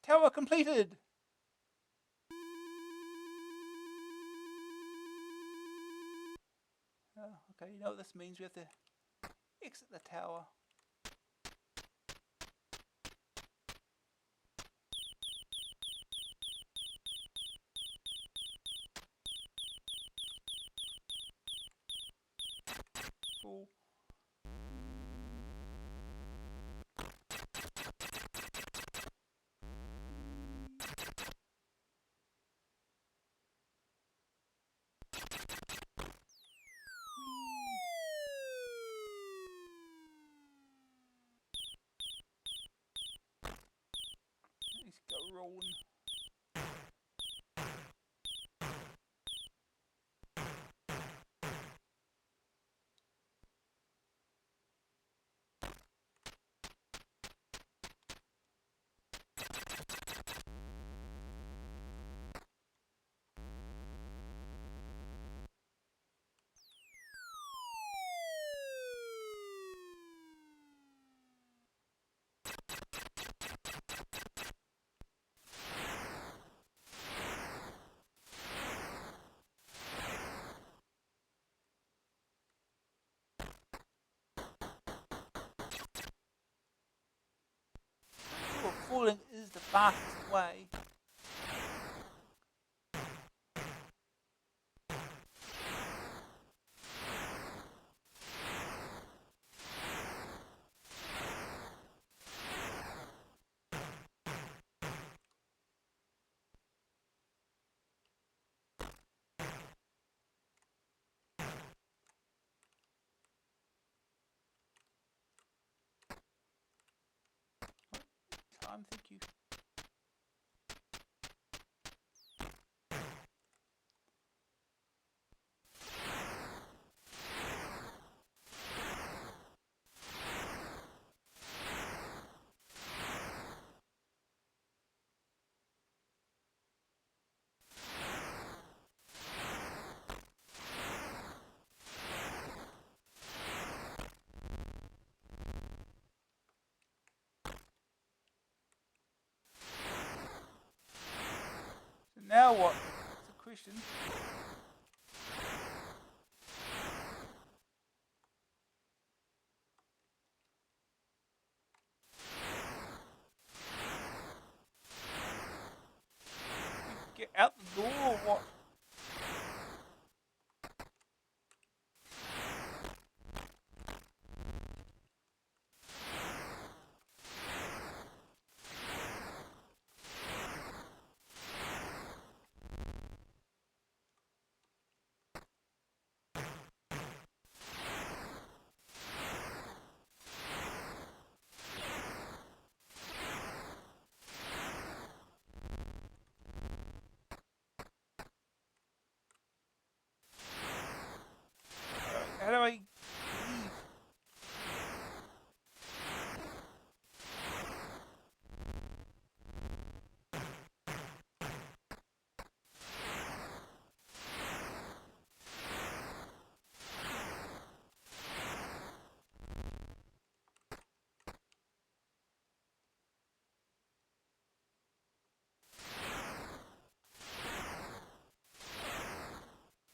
Tower completed! Oh, okay, you know what this means? We have to exit the tower. Cool. Let's go rolling. Well, falling is the fastest way. Thank you. Action. Get out the door or what? How do I leave?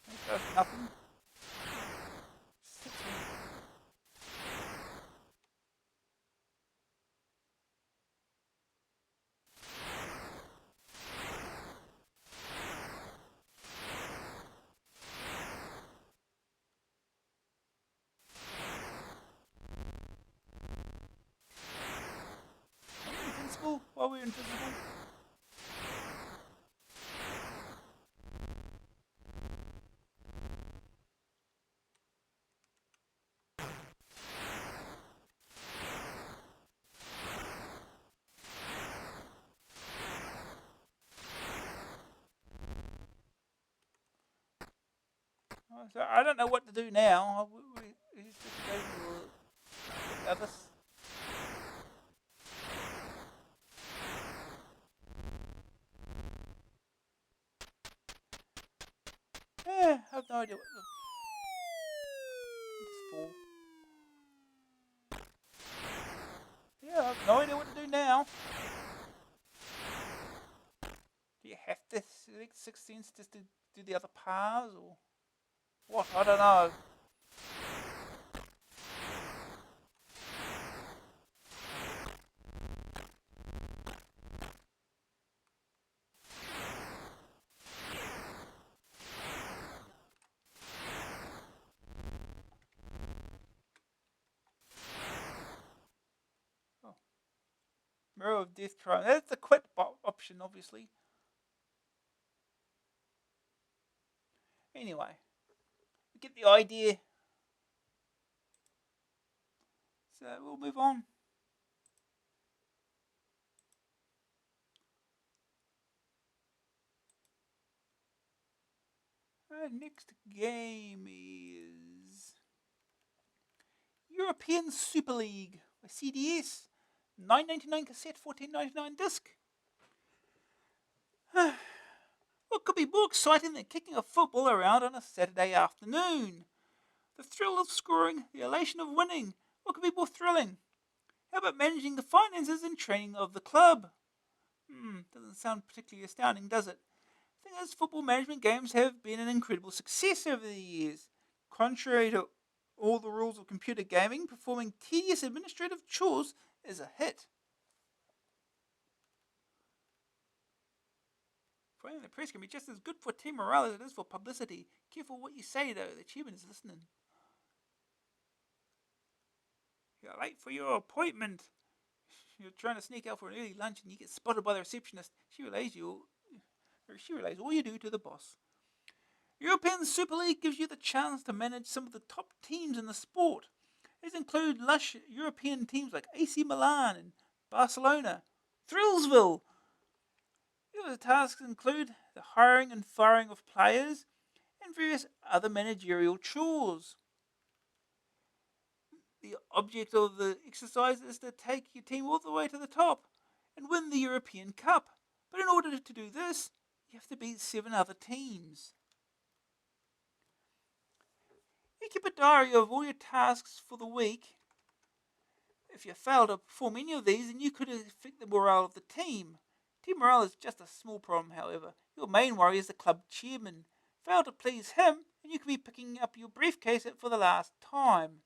That does nothing. Are we invincible while we're invisible? So I don't know what to do now. He's just going to the others. Yeah, I have no idea what to do. Yeah, I have no idea what to do now. Do you have to select 16 just to do the other paths or what? I don't know. Oh. Mirror of Death Throne. That's the quit option, obviously. Anyway, you get the idea. So we'll move on. Our next game is European Superleague by CDS. $9.99 cassette, $14.99 disc. What could be more exciting than kicking a football around on a Saturday afternoon? The thrill of scoring, the elation of winning. What could be more thrilling? How about managing the finances and training of the club? Doesn't sound particularly astounding, does it? The thing is, football management games have been an incredible success over the years. Contrary to all the rules of computer gaming, performing tedious administrative chores is a hit. Following the press can be just as good for team morale as it is for publicity. Careful what you say, though. The chairman is listening. You're late for your appointment. You're trying to sneak out for an early lunch and you get spotted by the receptionist. She relays all you do to the boss. European Super League gives you the chance to manage some of the top teams in the sport. These include lush European teams like AC Milan and Barcelona, Thrillsville. The other tasks include the hiring and firing of players and various other managerial chores. The object of the exercise is to take your team all the way to the top and win the European Cup. But in order to do this, you have to beat 7 other teams. You keep a diary of all your tasks for the week. If you fail to perform any of these, then you could affect the morale of the team. Team morale is just a small problem, however. Your main worry is the club chairman. Fail to please him, and you could be picking up your briefcase for the last time.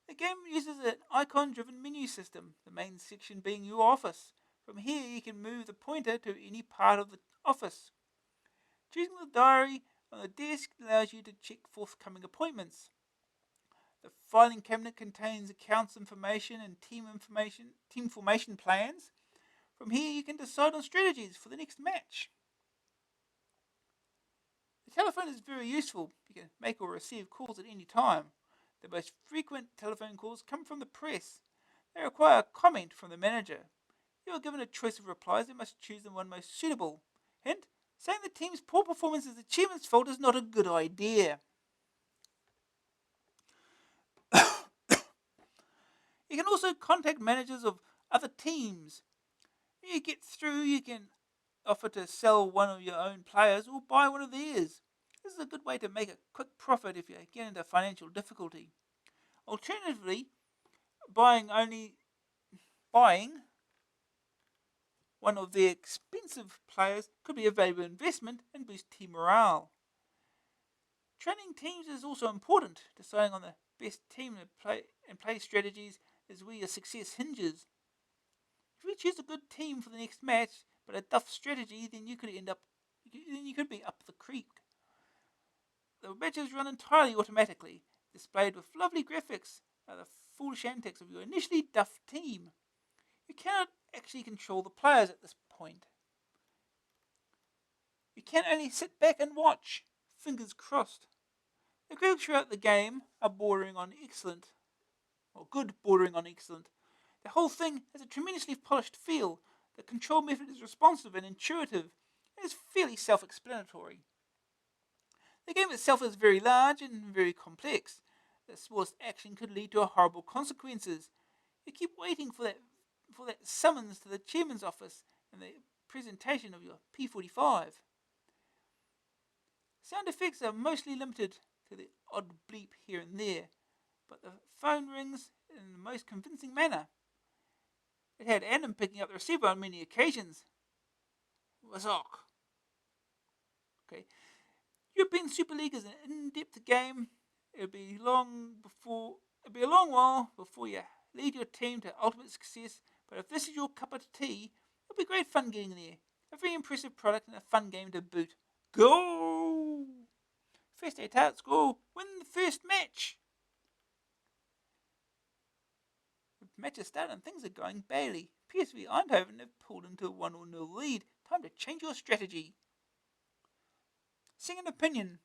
The game uses an icon-driven menu system, the main section being your office. From here you can move the pointer to any part of the office. Choosing the diary on the desk allows you to check forthcoming appointments. The filing cabinet contains accounts information and team formation plans. From here you can decide on strategies for the next match. The telephone is very useful. You can make or receive calls at any time. The most frequent telephone calls come from the press. They require a comment from the manager. You are given a choice of replies and must choose the one most suitable. Hint, saying the team's poor performance is the chairman's fault is not a good idea. You can also contact managers of other teams. When you get through, you can offer to sell one of your own players or buy one of theirs. This is a good way to make a quick profit if you get into financial difficulty. Alternatively, buying one of their expensive players could be a valuable investment and boost team morale. Training teams is also important. Deciding on the best team and play strategies is where your success hinges. If you choose a good team for the next match, but a duff strategy, then you could be up the creek. The matches run entirely automatically, displayed with lovely graphics are the foolish antics of your initially duff team. You cannot actually control the players at this point. You can only sit back and watch, fingers crossed. The graphics throughout the game are bordering on excellent, or good bordering on excellent. The whole thing has a tremendously polished feel. The control method is responsive and intuitive, and is fairly self-explanatory. The game itself is very large and very complex. The smallest action could lead to horrible consequences. You keep waiting for that summons to the chairman's office and the presentation of your P45. Sound effects are mostly limited to the odd bleep here and there, but the phone rings in the most convincing manner. It had Adam picking up the receiver on many occasions. Wazok. Okay. European Superleague is an in-depth game. It'll be a long while before you lead your team to ultimate success, but if this is your cup of tea, it'll be great fun getting there. A very impressive product and a fun game to boot. Go! First 8 outs, go! Win the first match! The match has started and things are going badly. PSV Eindhoven have pulled into a 1-0 lead. Time to change your strategy. Second opinion.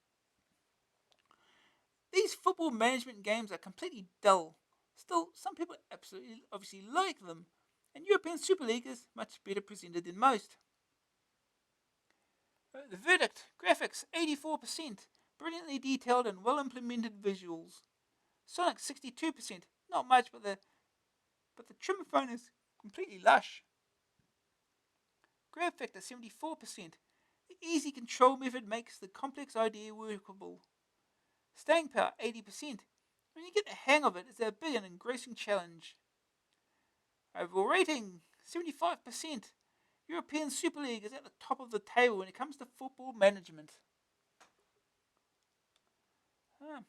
These football management games are completely dull. Still, some people obviously like them, and European Super League is much better presented than most. The verdict, graphics 84%, brilliantly detailed and well implemented visuals. Sonic 62%, not much, but the Trimophone is completely lush. Grab factor 74%. The easy control method makes the complex idea workable. Staying power 80%. When you get the hang of it, it's a big and engrossing challenge. Overall rating 75%. European Super League is at the top of the table when it comes to football management. Yeah,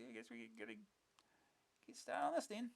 I guess we're going to get started on this then.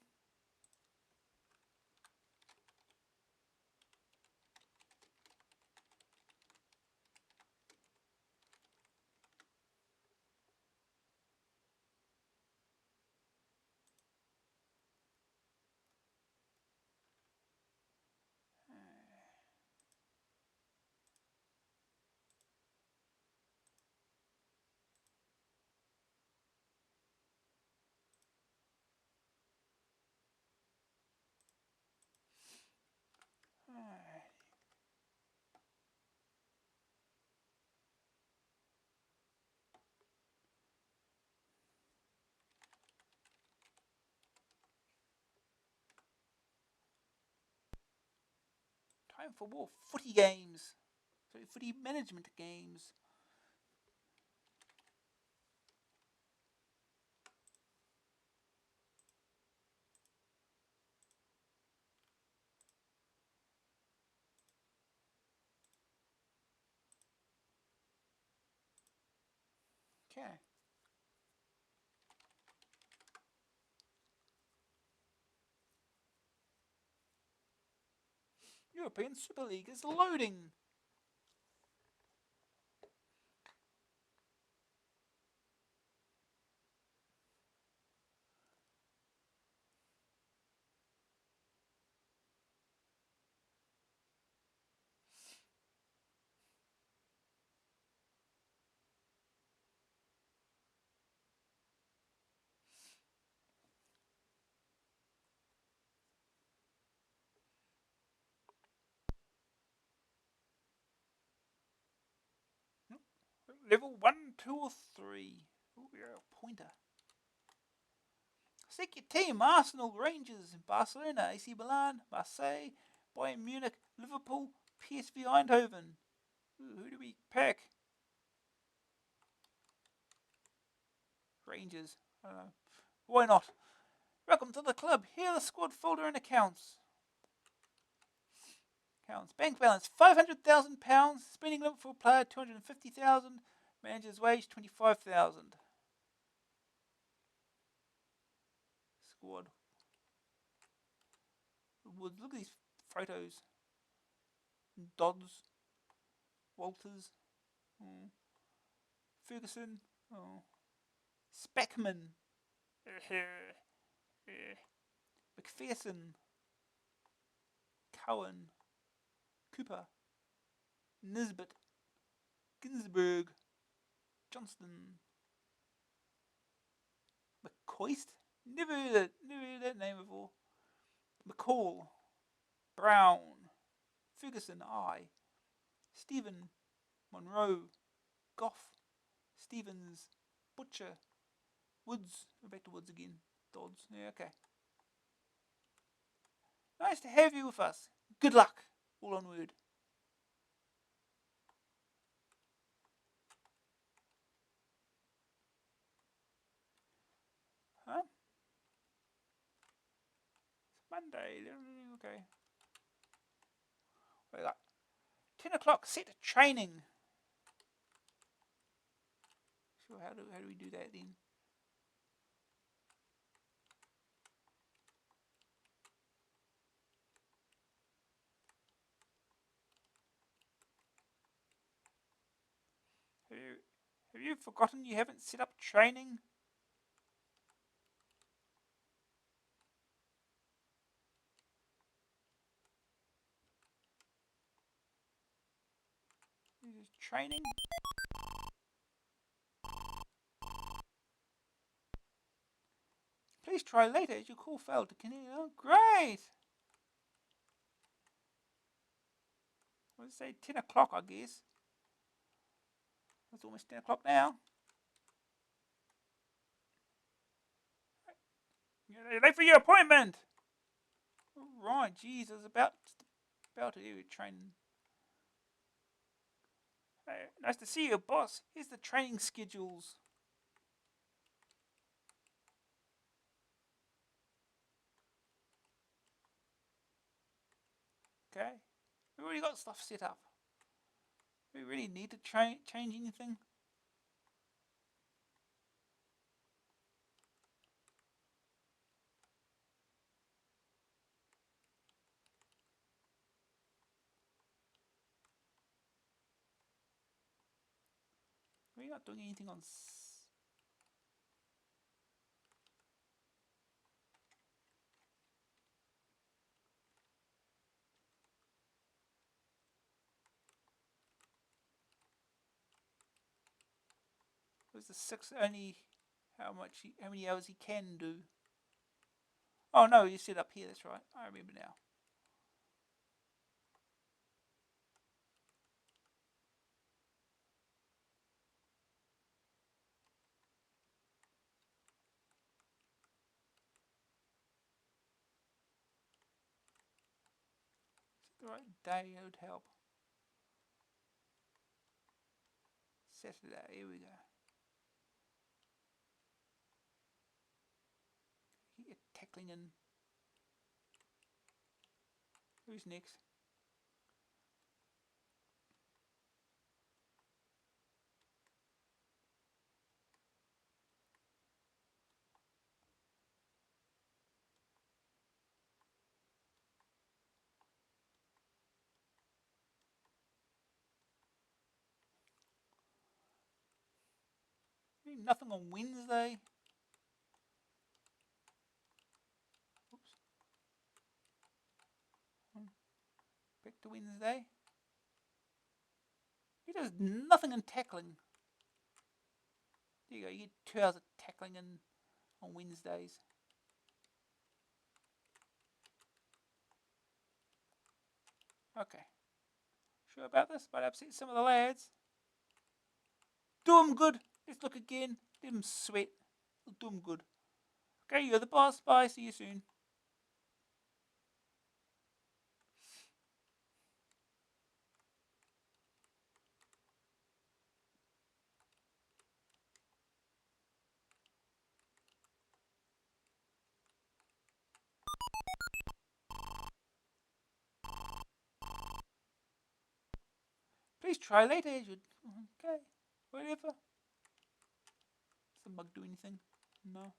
Time for more footy games. Sorry, footy management games. Okay. European Superleague is loading. Level 1, 2, or 3. Ooh, you're a pointer. Select your team: Arsenal, Rangers, Barcelona, AC Milan, Marseille, Bayern Munich, Liverpool, PSV Eindhoven. Ooh, who do we pick? Rangers. I don't know. Why not? Welcome to the club. Here are the squad folder and accounts. Bank balance £500,000. Spending limit for a player £250,000. Manager's wage £25,000. Squad. Look at these photos. Dodds. Walters. Oh. Ferguson. Oh. Speckman. McPherson. Cohen. Cooper. Nisbet. Ginsberg. Johnston. McCoist? Never heard that name before. McCall. Brown. Ferguson. I. Stephen. Monroe. Goff. Stevens. Butcher. Woods. We're back to Woods again. Dodds. Yeah, okay. Nice to have you with us. Good luck. All on word. Huh? It's Monday. Okay. We got 10 o'clock set training. So how do we do that then? Have you forgotten you haven't set up training? Training? Please try later as your call failed to continue. Oh, great! Let's say 10 o'clock, I guess. It's almost 10 o'clock now. You're late for your appointment! Right, jeez, I was about to do training. Hey, nice to see you, boss. Here's the training schedules. Okay, we already got stuff set up. Do we really need to change anything? We're not doing anything on... Was the 6 only how many hours he can do? Oh no, you set up here, that's right. I remember now. The right day would help. Saturday, here we go. Get tackling in. Who's next? nothing on Wednesday. Oops. Back to Wednesday. He does nothing in tackling. There you go, you get 2 hours of tackling in on Wednesdays. Okay. Sure about this? Might upset some of the lads. Do them good. Let's look again. Let them sweat. Do them good. Okay, you're the boss. Bye. See you soon. Please try later, Edward. Okay. Whatever. Does the mug do anything? No.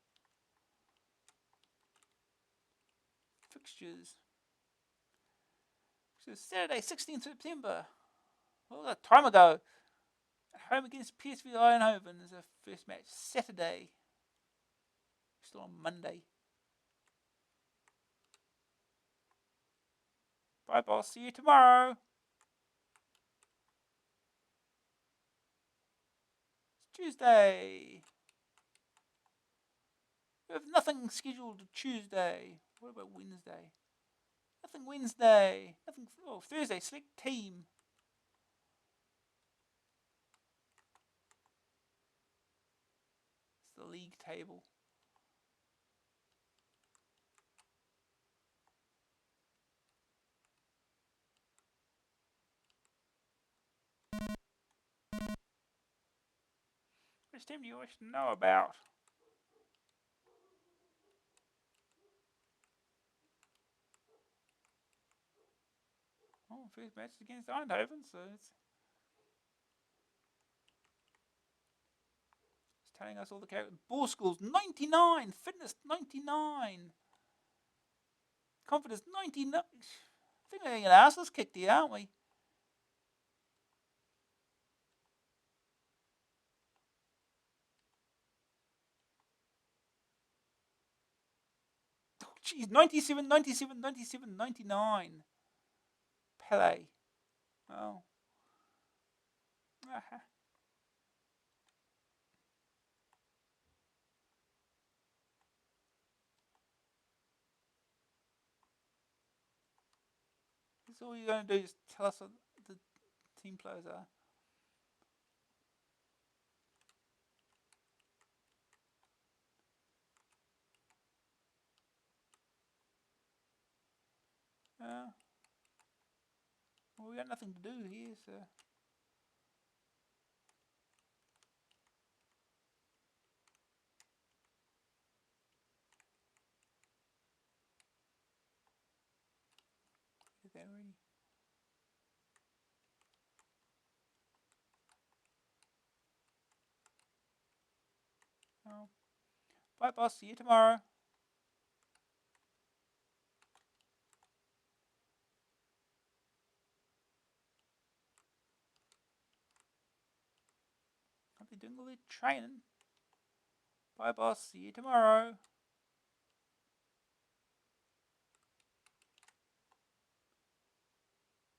Fixtures. So Saturday, 16th September. Oh, a time ago. At home against PSV Eindhoven is our first match. Saturday. Still on Monday. Bye, boss. See you tomorrow. It's Tuesday. We have nothing scheduled Tuesday. What about Wednesday? Nothing Wednesday. Nothing. Oh, Thursday. Select team. It's the league table. Which team do you wish to know about? Oh, first match is against Eindhoven, so it's telling us all the characters. Ball schools 99, fitness 99, confidence 99. I think we're going to get our asses kicked here, aren't we? Oh, geez, 97, 97, 97, 99. Pele. Oh. Aha. That's all you're going to do is tell us what the team players are. Well, we got nothing to do here, so. Did that already? Oh. Bye, boss. See you tomorrow. Aren't they doing all their training? Bye, boss. See you tomorrow.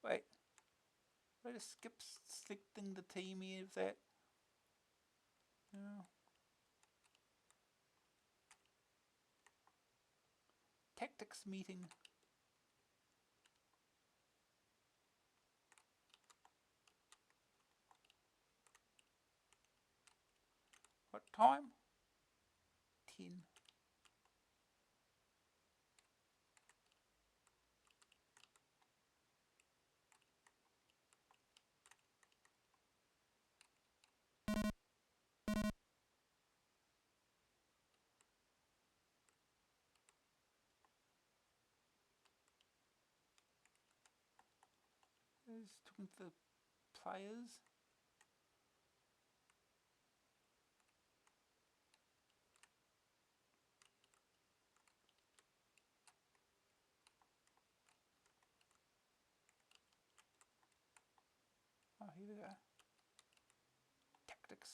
Wait. Did I just skip selecting the team here of that? No. Tactics meeting. What time? 10. Just talking to the players. Oh, here we go. Tactics.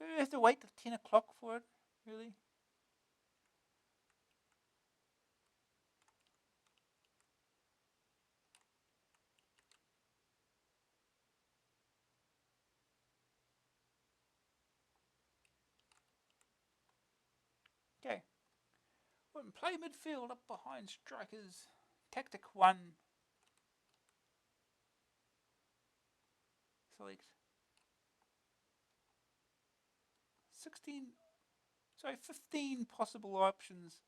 Do we have to wait till 10 o'clock for it? Really? Okay. Well, play midfield up behind strikers. Tactic 1. Select 15 possible options.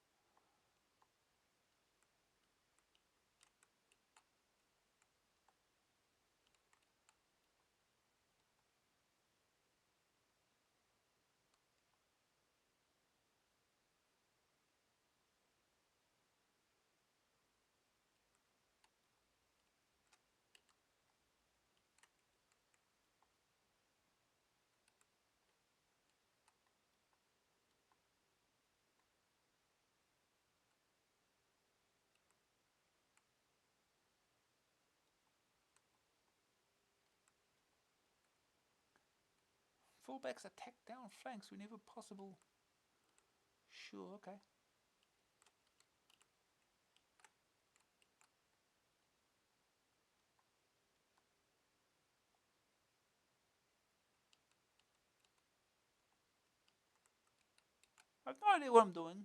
Fullbacks attack down flanks whenever possible. Sure, okay. I have no idea what I'm doing.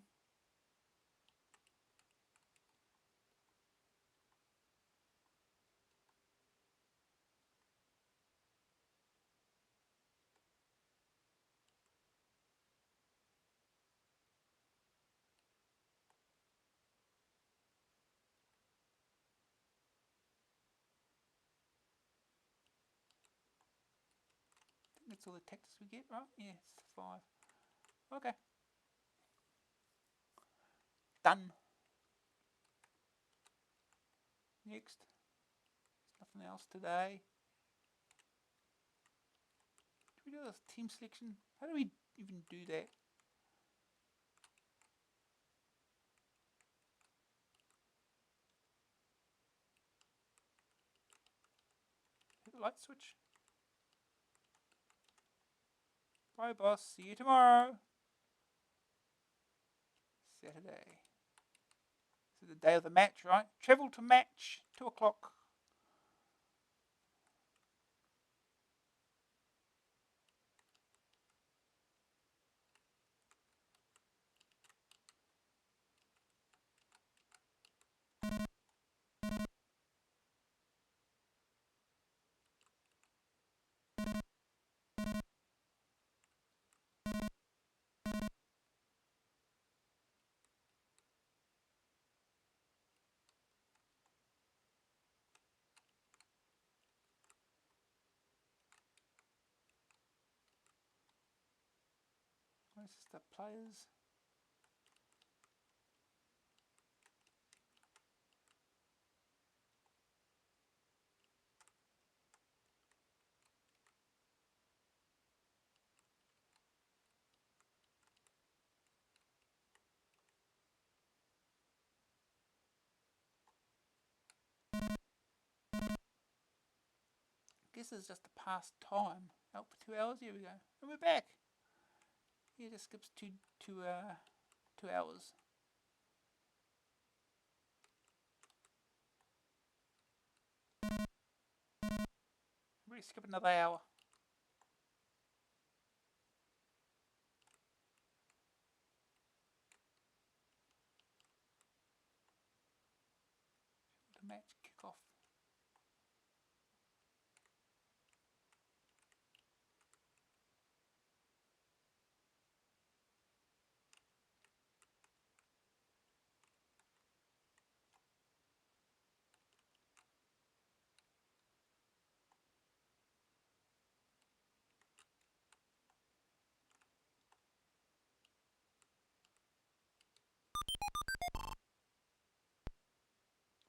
I think that's all the tactics we get, right? Yeah, it's 5. Okay. Done. Next. There's nothing else today. Do we do this team selection? How do we even do that? Hit the light switch. Bye, boss. See you tomorrow. Saturday. This is the day of the match, right? Travel to match. 2 o'clock. This is the players. Guess it's just a past time. Out for 2 hours. Here we go. And we're back. Yeah, just skips two hours. Really skip another hour. The match kick off.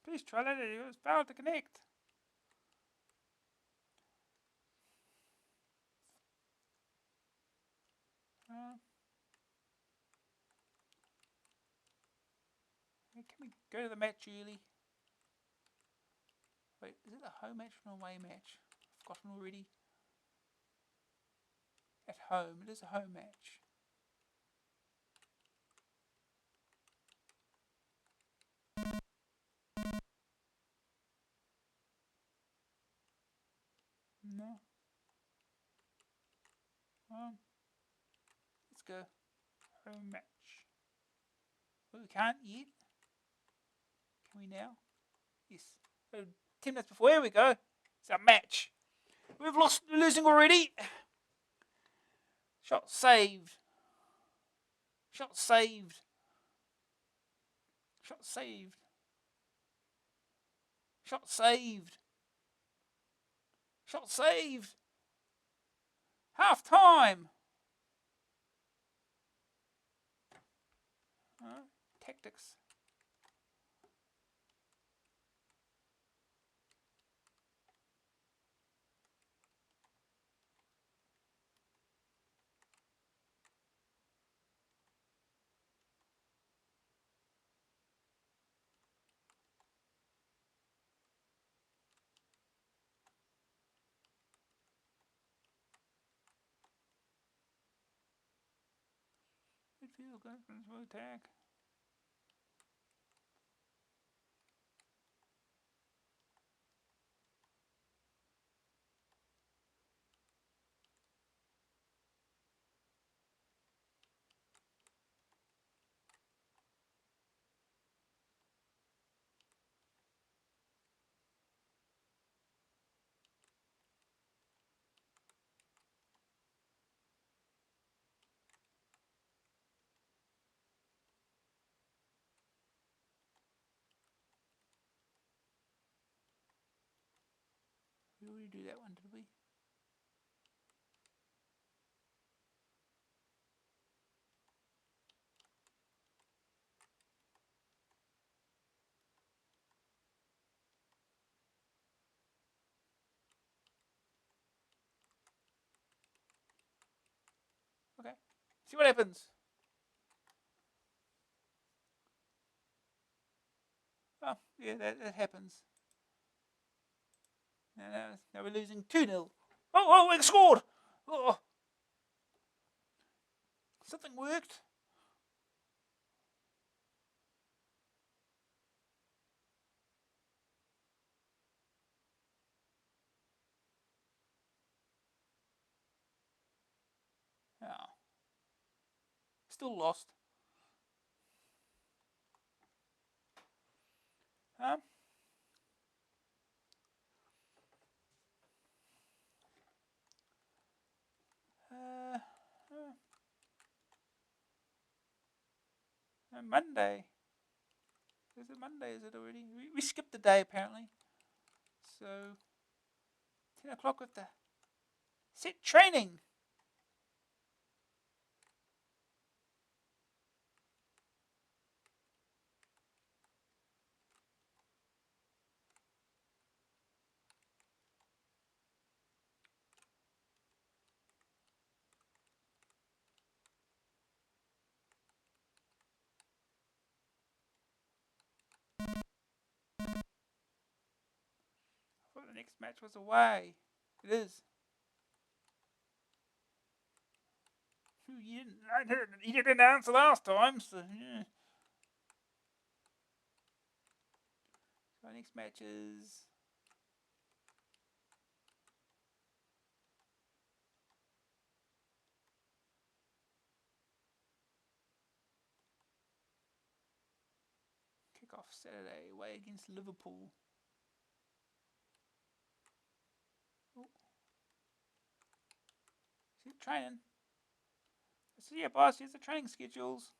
Please try that. It was failed to connect. Can we go to the match early? Wait, is it a home match or an away match? I've forgotten already. At home. It is a home match. No. Let's go. Home match. Well, we can't yet. Can we now? Yes. 10 minutes before. Here we go. It's a match. We're losing already. Shot saved. Shot saved. Shot saved. Shot saved. Shot saved. Half time. Tactics. Midfield goes attack. We already do that one, did we? Okay. See what happens. Oh, yeah, that happens. Now we're losing 2-0. Oh, we scored! Oh, something worked. Oh. Still lost. Monday. Is it Monday? Is it already? We skipped a day apparently. So 10 o'clock with the set training. I thought the next match was away. It is. You didn't announce last time, so yeah. So our next match is kick-off Saturday away against Liverpool. Oh. See the training. So yeah, boss, here's the training schedules.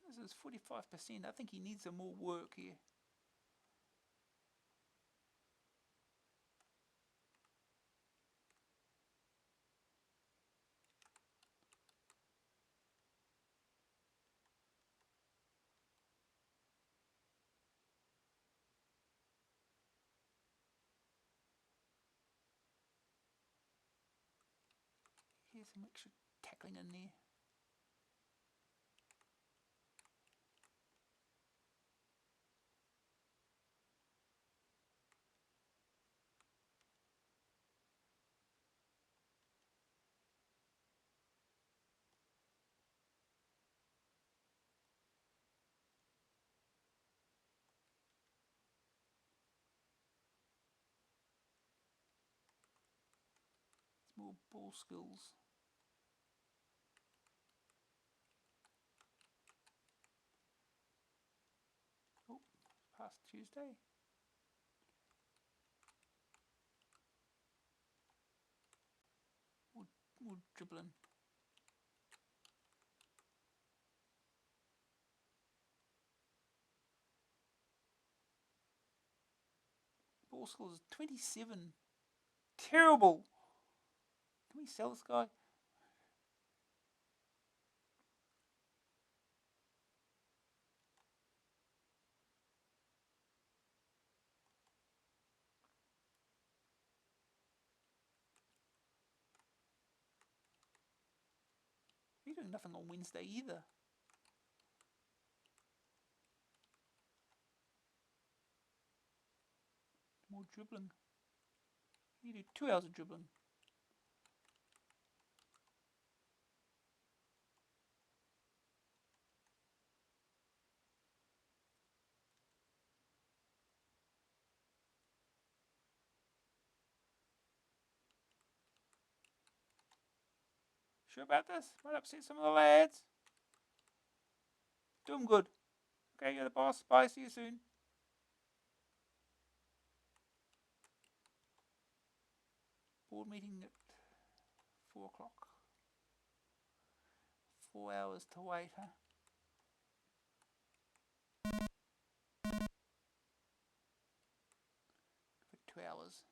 This is 45%. I think he needs some more work here. Here's some extra tackling in there. Your ball skills. Oh, past Tuesday. More dribbling. Ball skills 27. Terrible. Can we sell this guy? He's doing nothing on Wednesday either. More dribbling. You do 2 hours of dribbling. Sure about this? Might upset some of the lads. Do them good. Okay, you're the boss. Bye, see you soon. Board meeting at 4 o'clock. 4 hours to wait, huh? For 2 hours.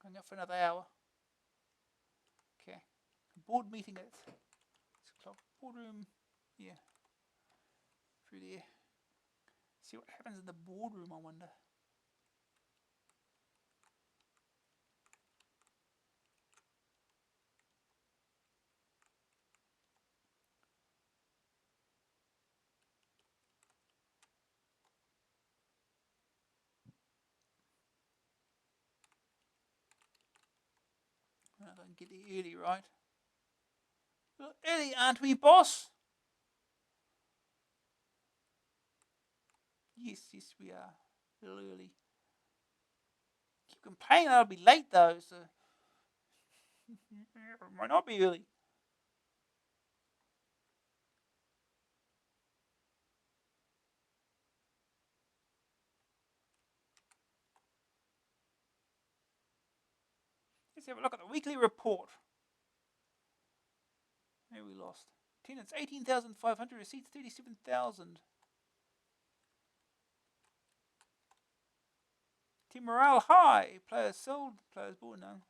Going up for another hour. Okay. Board meeting at 6 o'clock. Boardroom. Yeah. Through there. See what happens in the boardroom, I wonder. I'm going to get there early, right? Well, early, aren't we, boss? Yes, we are. A little early. Keep complaining I'll be late, though, so... Might not be early. Let's have a look at the weekly report. There we lost. Attendance 18,500, receipts 37,000. Team morale high. Players sold, players bought now.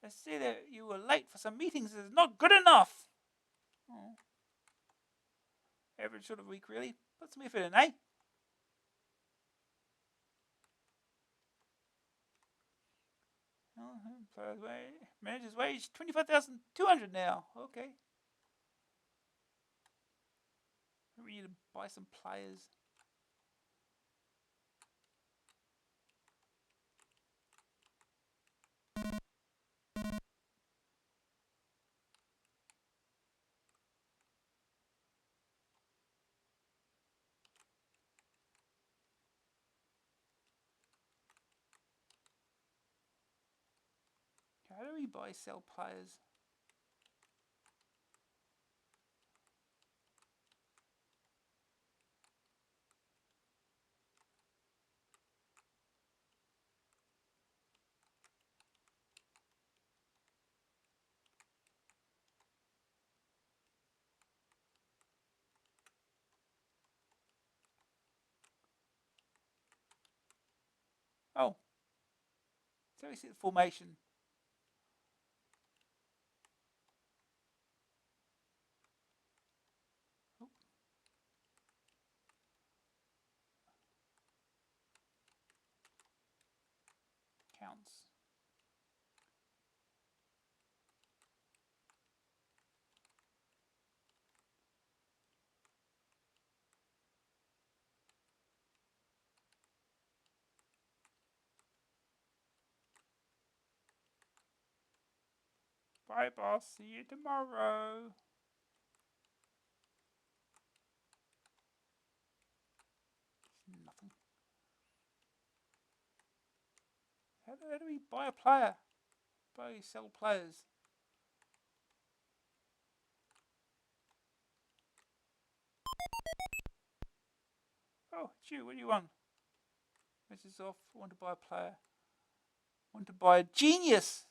They say that you were late for some meetings is not good enough. Oh. Average sort of week, really. Put some effort in, eh? Players wage, manager's wage 25,200 now. Okay. We need to buy some players. How do we buy sell players? Oh. So we set the formation. Oh. Counts. Bye, boss. See you tomorrow. Nothing. How do we buy a player? Buy, sell players. Oh, it's you. What do you want? Message off. Want to buy a player. Want to buy a genius.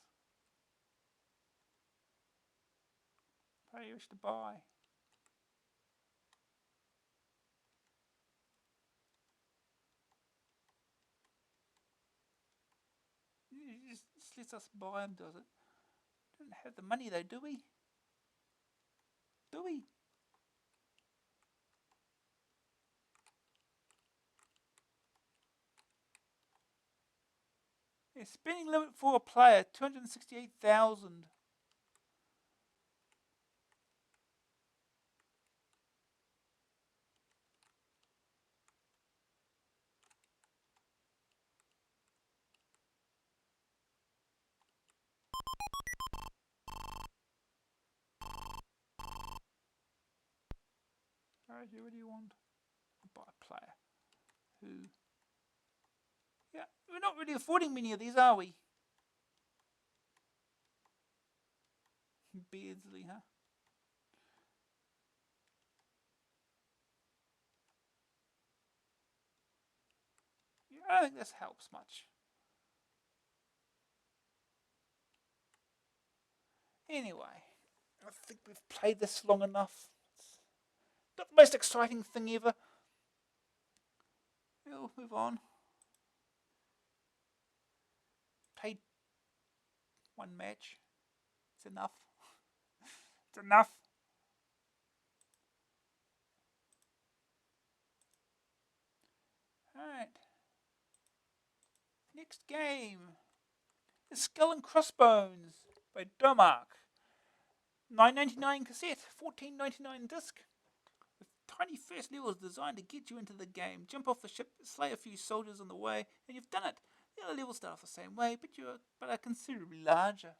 Player you wish to buy. It just lets us buy them, does it? Don't have the money though, do we? Do we? Yeah, spending limit for a player, 268,000. Alright, what do you want? Buy a player. Who? Yeah, we're not really affording many of these, are we? Beardsley, huh? Yeah, I don't think this helps much. Anyway, I think we've played this long enough. It's not the most exciting thing ever. We'll move on. Played one match. It's enough. It's enough. Alright. Next game is Skull and Crossbones by Domark. $9.99 cassette, $14.99 disc. With tiny first levels designed to get you into the game. Jump off the ship, slay a few soldiers on the way, and you've done it. The other levels start off the same way, but are considerably larger.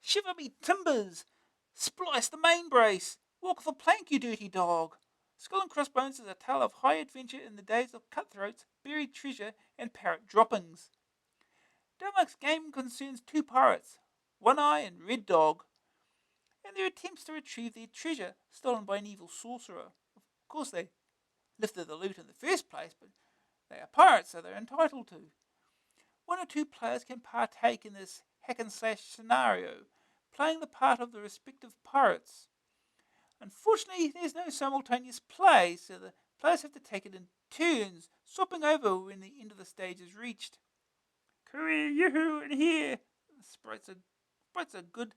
Shiver me timbers! Splice the main brace! Walk the plank, you dirty dog! Skull and Crossbones is a tale of high adventure in the days of cutthroats, buried treasure, and parrot droppings. Domark's game concerns two pirates, One Eye and Red Dog, and their attempts to retrieve their treasure stolen by an evil sorcerer. Of course, they lifted the loot in the first place, but they are pirates, so they're entitled to. One or two players can partake in this hack and slash scenario, playing the part of the respective pirates. Unfortunately, there's no simultaneous play, so the players have to take it in turns, swapping over when the end of the stage is reached. Career, yoo-hoo, and here! The sprites are good,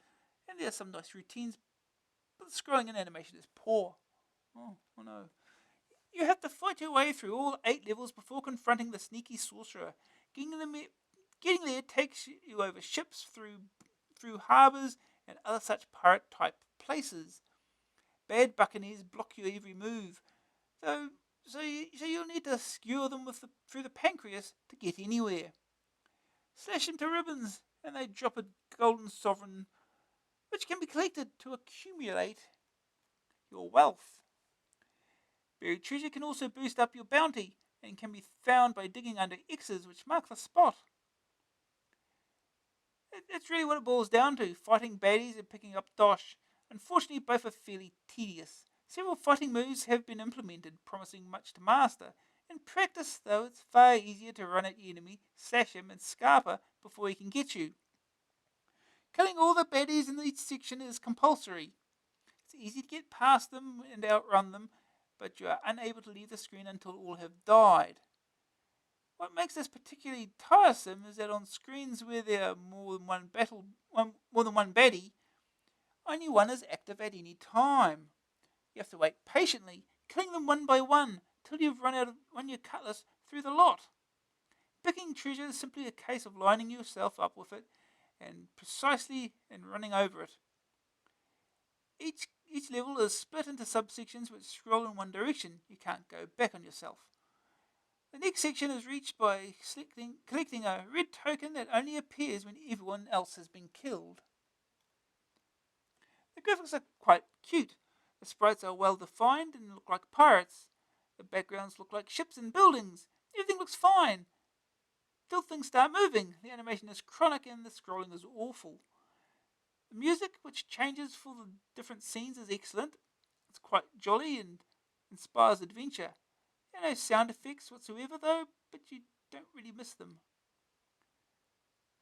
and there are some nice routines, but the scrolling and animation is poor. Oh no. You have to fight your way through all 8 levels before confronting the sneaky sorcerer. Getting there takes you over ships, through harbours, and other such pirate-type places. Bad buccaneers block your every move, so you'll need to skewer them through the pancreas to get anywhere. Slash them to ribbons, and they drop a golden sovereign, which can be collected to accumulate your wealth. Buried treasure can also boost up your bounty, and can be found by digging under X's which mark the spot. That's really what it boils down to, fighting baddies and picking up dosh. Unfortunately, both are fairly tedious. Several fighting moves have been implemented, promising much to master. In practice, though, it's far easier to run at the enemy, slash him, and scarper before he can get you. Killing all the baddies in each section is compulsory. It's easy to get past them and outrun them, but you are unable to leave the screen until all have died. What makes this particularly tiresome is that on screens where there are more than one baddie, only one is active at any time. You have to wait patiently, killing them one by one, till you've run your cutlass through the lot. Picking treasure is simply a case of lining yourself up with it and running over it. Each level is split into subsections which scroll in one direction. You can't go back on yourself. The next section is reached by collecting a red token that only appears when everyone else has been killed. The graphics are quite cute. The sprites are well defined and look like pirates. The backgrounds look like ships and buildings. Everything looks fine. till things start moving. The animation is chronic and the scrolling is awful. The music, which changes for the different scenes, is excellent. It's quite jolly and inspires adventure. There are no sound effects whatsoever though, but you don't really miss them.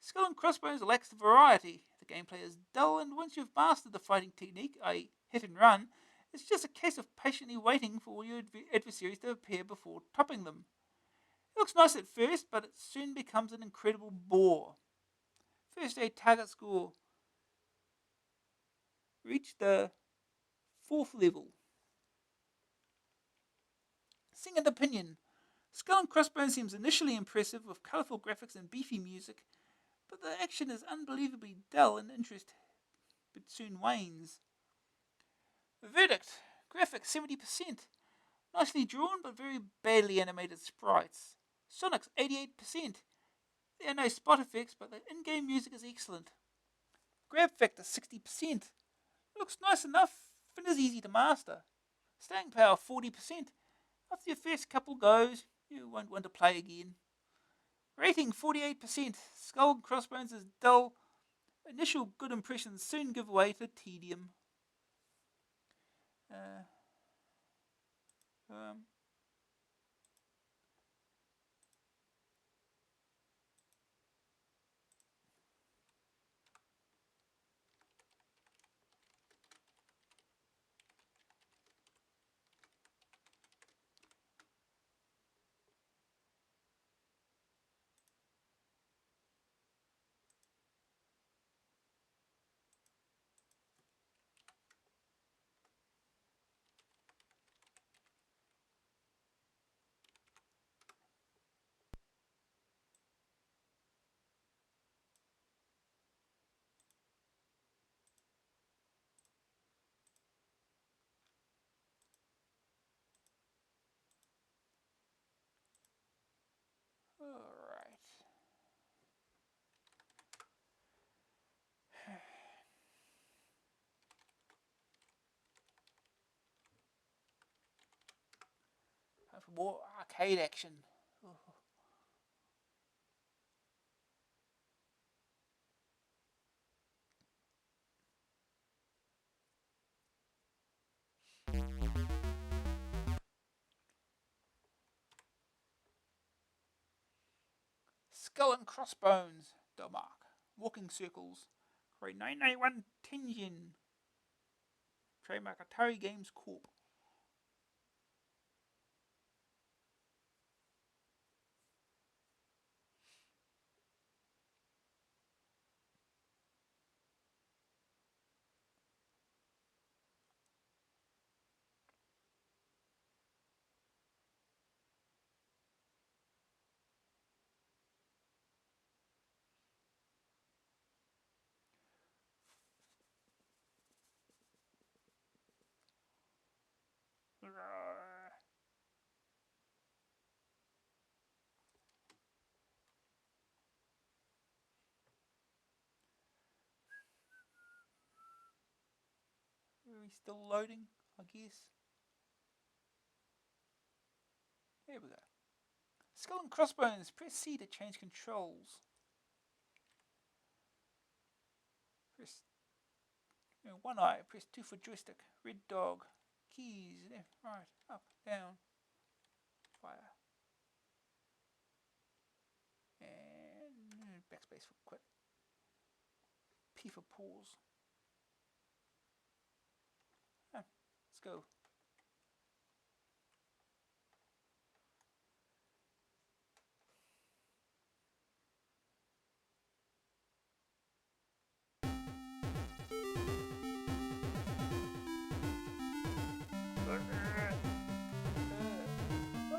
Skull and Crossbones lacks the variety. The gameplay is dull, and once you've mastered the fighting technique, i.e. hit and run, it's just a case of patiently waiting for your adversaries to appear before topping them. It looks nice at first, but it soon becomes an incredible bore. First aid target score reached the 4th level. Second opinion. Skull and Crossbones seems initially impressive with colourful graphics and beefy music, but the action is unbelievably dull and interest but soon wanes. Verdict. Graphics 70%. Nicely drawn but very badly animated sprites. Sonic's 88%. There are no spot effects, but the in-game music is excellent. Grab factor 60%. It looks nice enough and is easy to master. Staying power 40%. After your first couple goes, you won't want to play again. Rating 48%. Skull and Crossbones is dull. Initial good impressions soon give way to tedium. Alright. Time for more arcade action. Skull and Crossbones. Delmark. Walking Circles. Grade 991 Tenjin. Trademark Atari Games Corp. Are we still loading? I guess. Here we go. Skull and Crossbones. Press C to change controls. Press one eye. Press 2 for joystick. Red dog. Keys. Left, right, up, down. Fire. And backspace for quit. P for pause. Let's go.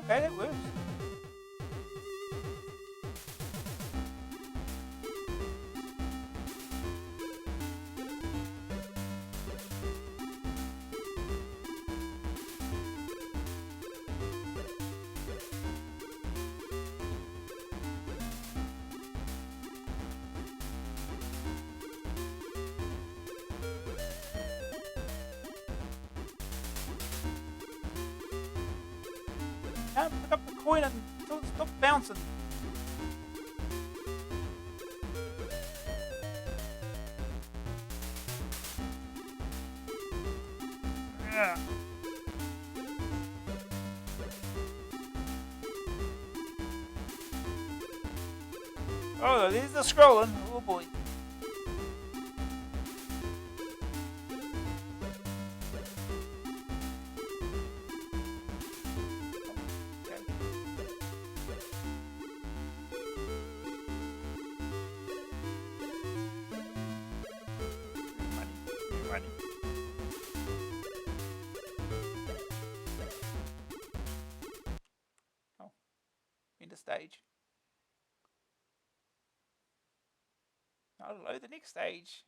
Okay, that works. Can't pick up the coin until it stops bouncing. Oh, there's the scrolling. Oh boy. Money. Oh, into stage. I don't know, the next stage.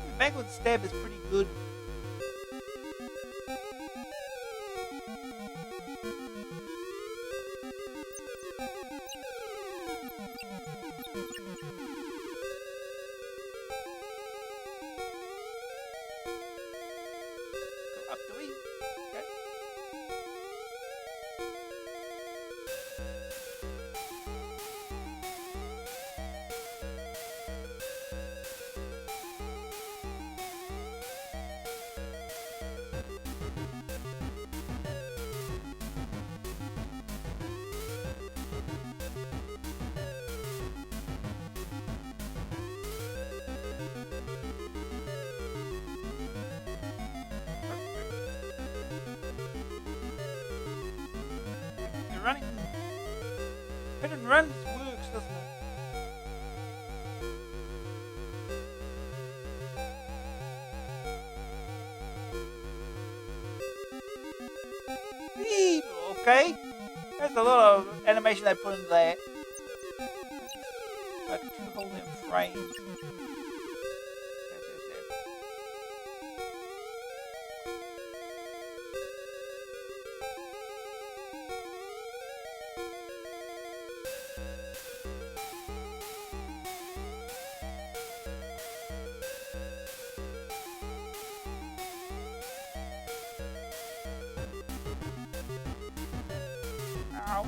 The backward stab is pretty good. Go up the way. Okay. The running hit and run works, doesn't it? Beep. Okay, there's a lot of animation they put in there. Like two whole damn frames. Ow.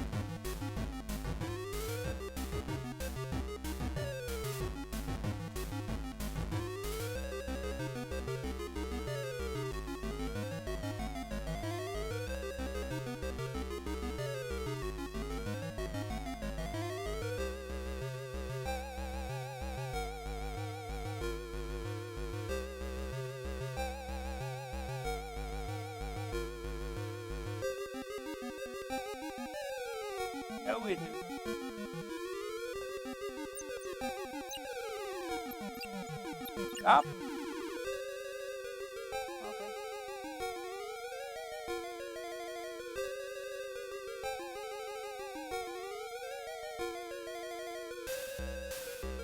No, we do. Up. Okay.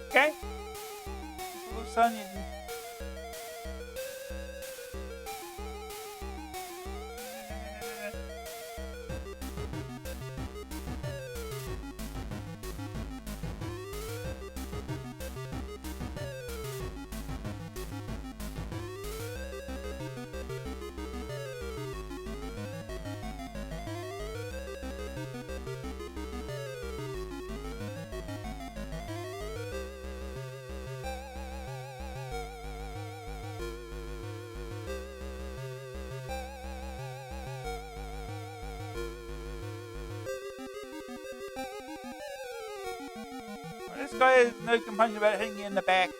Okay. Little Sonya. This guy has no compunction about hitting you in the back.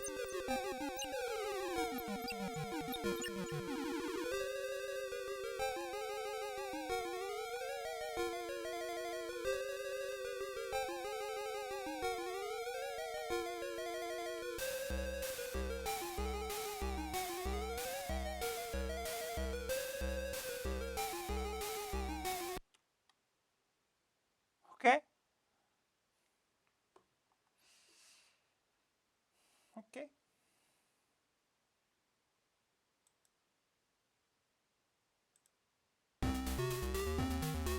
Okay.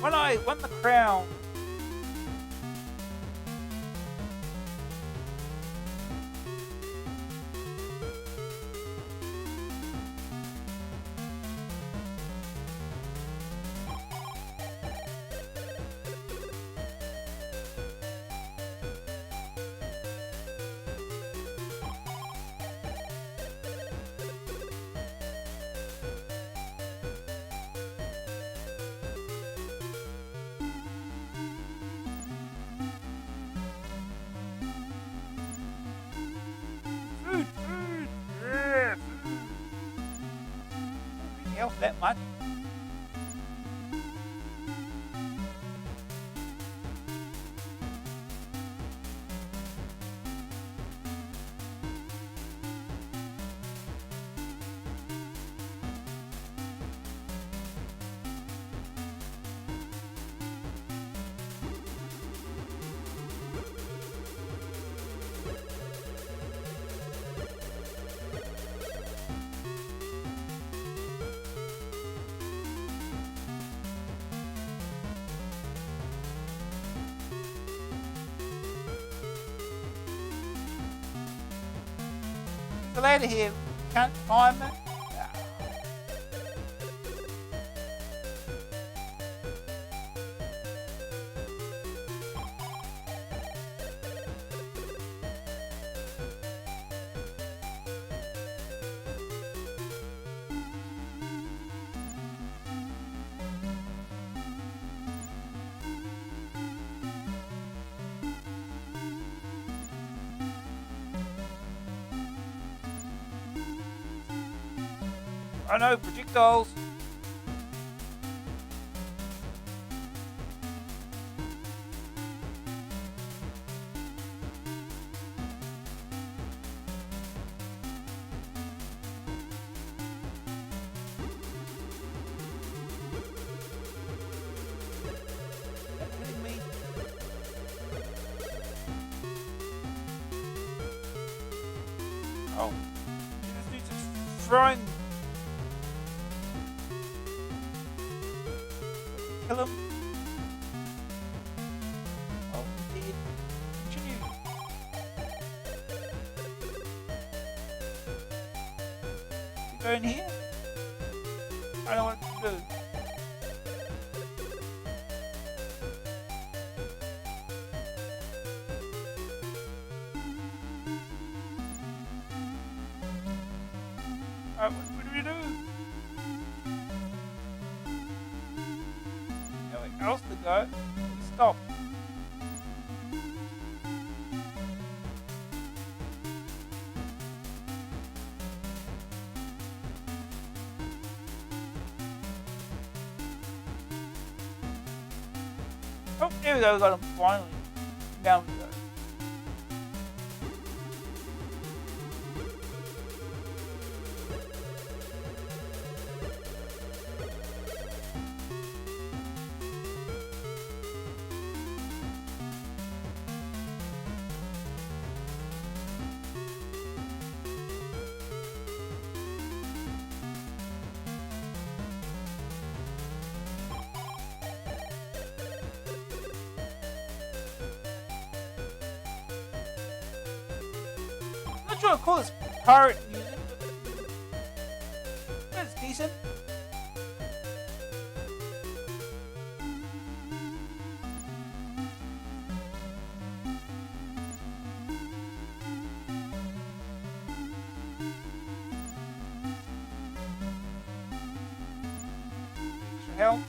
When I won the crown. Food, food, yeah, food. Didn't help that much. The ladder here, can't climb it. I know, projectiles. Hitting me. Oh, this dude's just throwing. Kill him. Oh, he did. Continue. You go in here? I don't know what to do. Alright, what do we do? Nowhere else to go. We stop. Oh, there we go, we got him finally. Down we go. I'm not sure I call this pirate music, but it's decent. Extra help.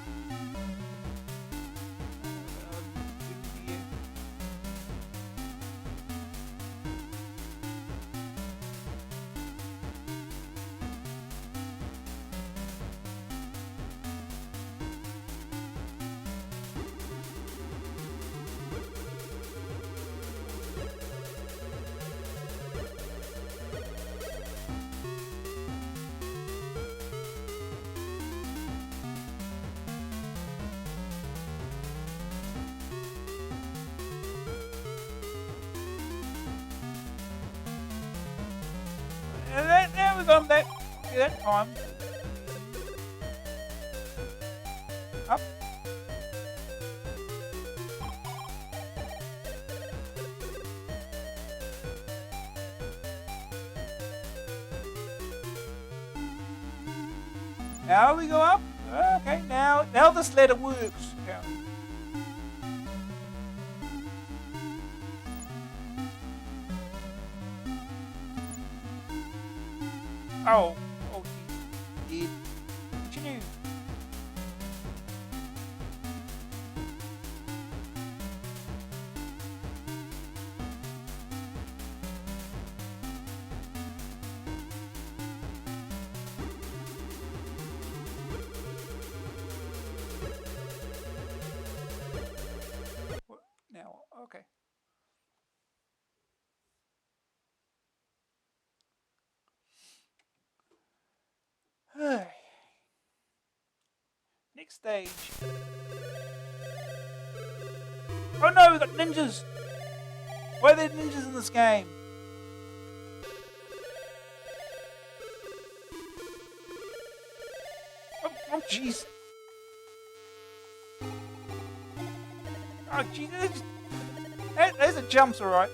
got that. Yeah, that time. Up. Now we go up. Okay, now this ladder works. Apparently. Oh, geez. Continue. What? Now, okay. Next stage. Oh no, we got ninjas! Why are there ninjas in this game? Oh jeez. Oh jeez, there's a jumps, alright.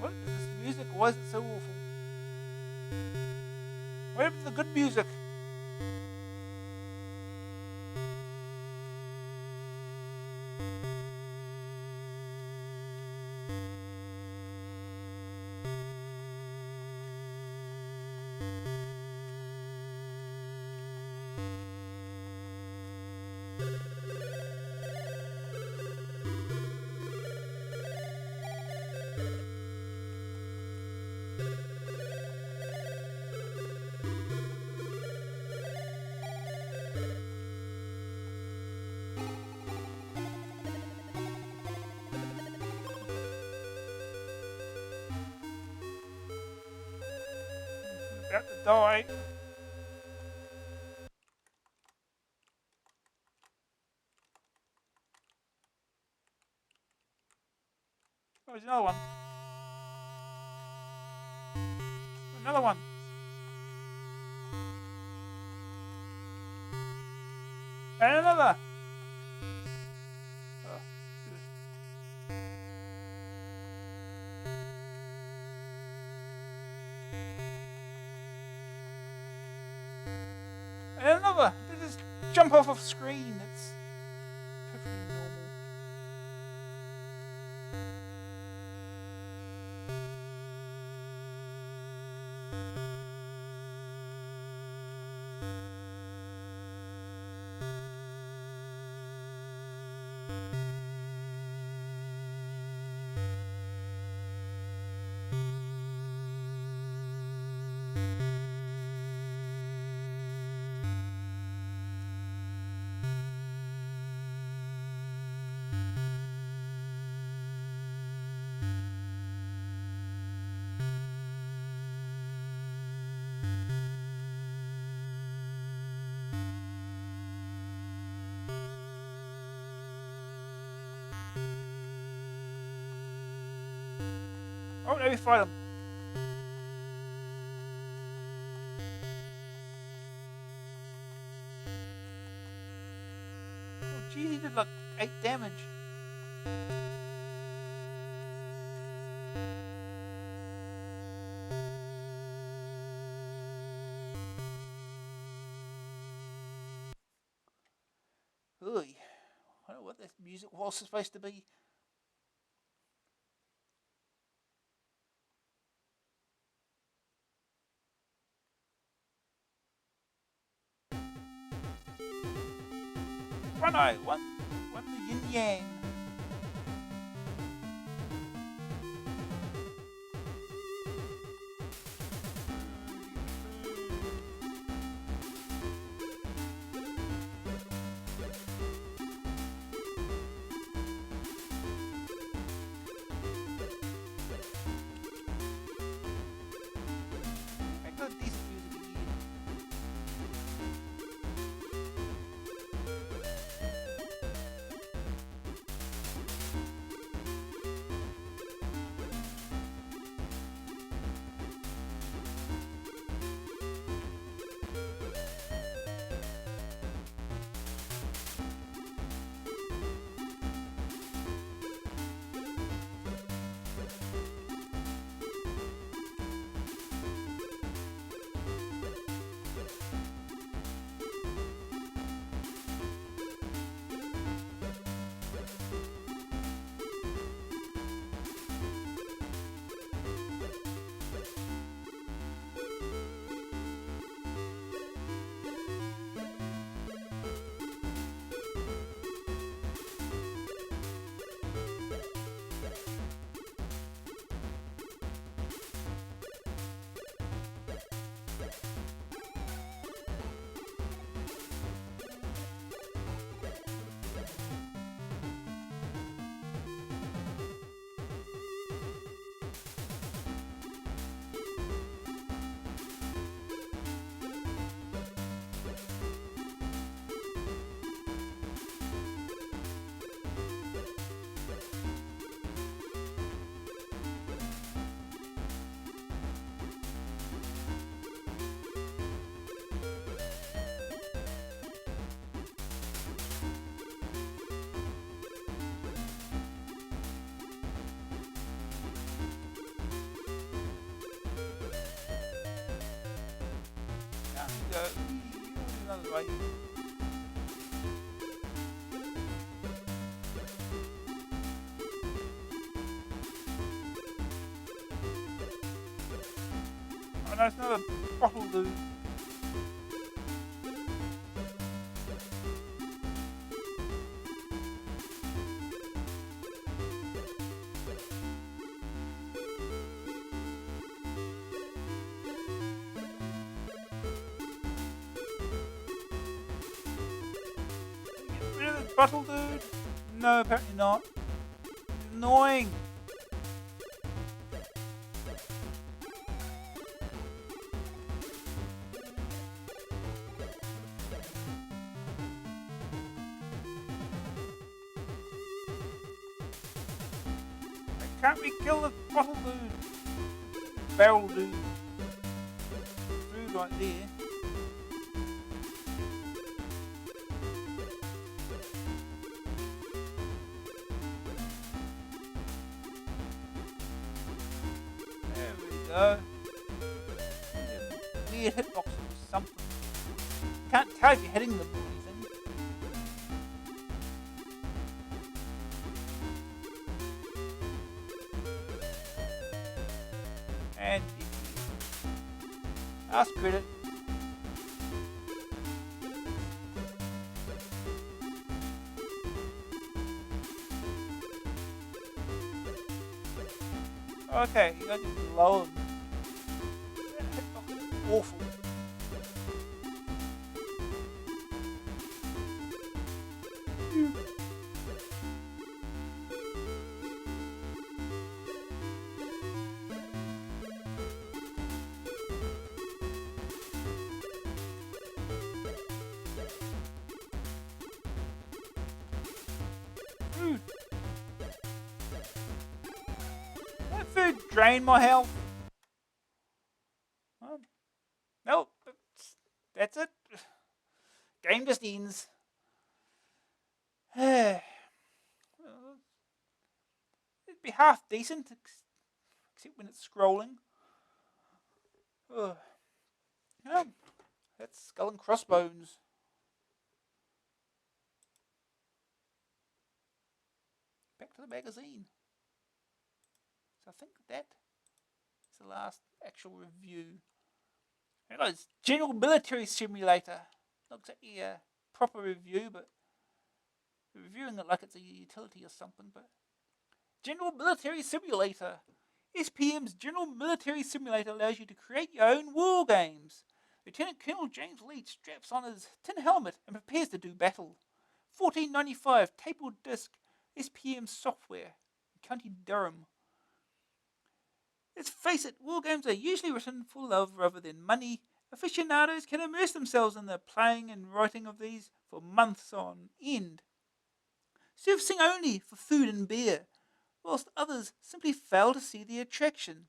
What is this music? Why is it so awful? What happened to the good music? About to die. Oh, there's another one. Another one. And another. Oh. And another. They just jump off screen. It's perfectly normal. Why would I fight him? Oh, geez, he did like 8 damage. Ooh, I don't know what this music was supposed to be. One the yin yang. I got decent music here. Go another way. Oh no, it's not a bottle dude. Bottle dude? No, apparently not. It's annoying. Can't we kill the bottle dude? Barrel dude. Food right there. Go. Weird hitboxes or something. Can't tell if you're hitting them or anything. And ask credit. Okay, you got to lower them. Awful. That food drain my health. Oh, no, that's it. Game just ends. It'd be half decent, except when it's scrolling. Oh, that's Skull and Crossbones. Back to the magazine. So I think that is the last actual review. It's General Military Simulator. Not exactly a proper review, but reviewing it like it's a utility or something. But General Military Simulator. SPM's General Military Simulator allows you to create your own war games. Lieutenant Colonel James Leach straps on his tin helmet and prepares to do battle. $14.95 tape or disc. SPM software. County Durham. Let's face it, war games are usually written for love rather than money. Aficionados can immerse themselves in the playing and writing of these for months on end. Servicing only for food and beer, whilst others simply fail to see the attraction.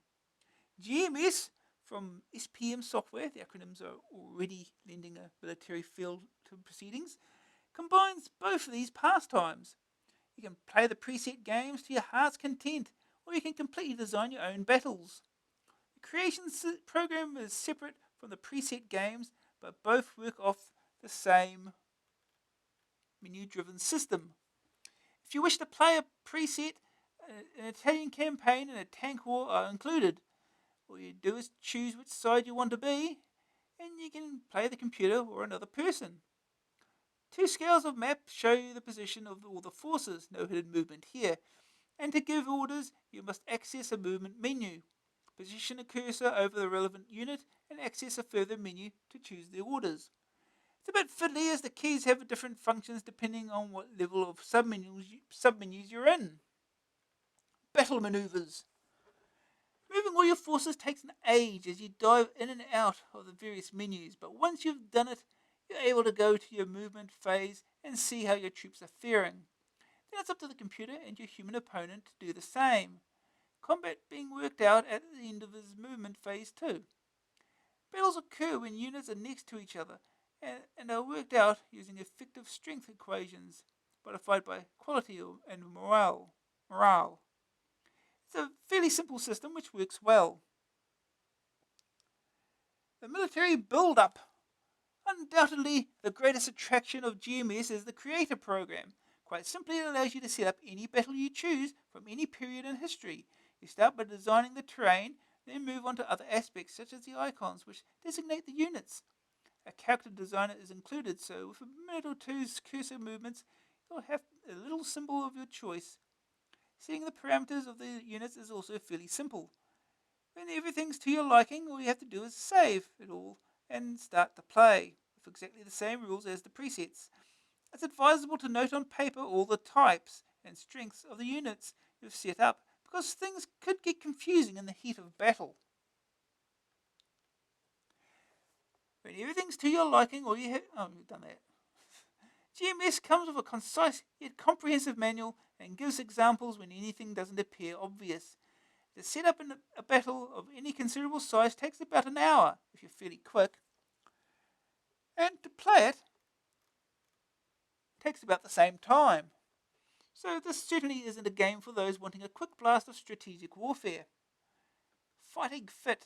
GMS from SPM Software, the acronyms are already lending a military feel to proceedings, combines both of these pastimes. You can play the preset games to your heart's content, or you can completely design your own battles. The creation program is separate from the preset games, but both work off the same menu-driven system. If you wish to play a preset, an Italian campaign and a tank war are included. All you do is choose which side you want to be, and you can play the computer or another person. 2 scales of map show you the position of all the forces, no hidden movement here. And to give orders, you must access a movement menu. Position a cursor over the relevant unit and access a further menu to choose the orders. It's a bit fiddly as the keys have different functions depending on what level of submenus you're in. Battle maneuvers. Moving all your forces takes an age as you dive in and out of the various menus, but once you've done it, you're able to go to your movement phase and see how your troops are faring. Then it's up to the computer and your human opponent to do the same. Combat being worked out at the end of his movement phase too. Battles occur when units are next to each other and are worked out using effective strength equations modified by quality and morale. It's a fairly simple system which works well. The military build-up. Undoubtedly, the greatest attraction of GMS is the Creator program. Quite simply, it allows you to set up any battle you choose from any period in history. You start by designing the terrain, then move on to other aspects such as the icons, which designate the units. A character designer is included, so with a minute or two's cursor movements, you'll have a little symbol of your choice. Setting the parameters of the units is also fairly simple. When everything's to your liking, all you have to do is save it all and start to play, with exactly the same rules as the presets. It's advisable to note on paper all the types and strengths of the units you've set up, because things could get confusing in the heat of battle. When everything's to your liking, all you have... Oh, we've done that. GMS comes with a concise yet comprehensive manual and gives examples when anything doesn't appear obvious. To set up a battle of any considerable size takes about an hour, if you're fairly quick. And to play it takes about the same time. So this certainly isn't a game for those wanting a quick blast of strategic warfare. Fighting fit.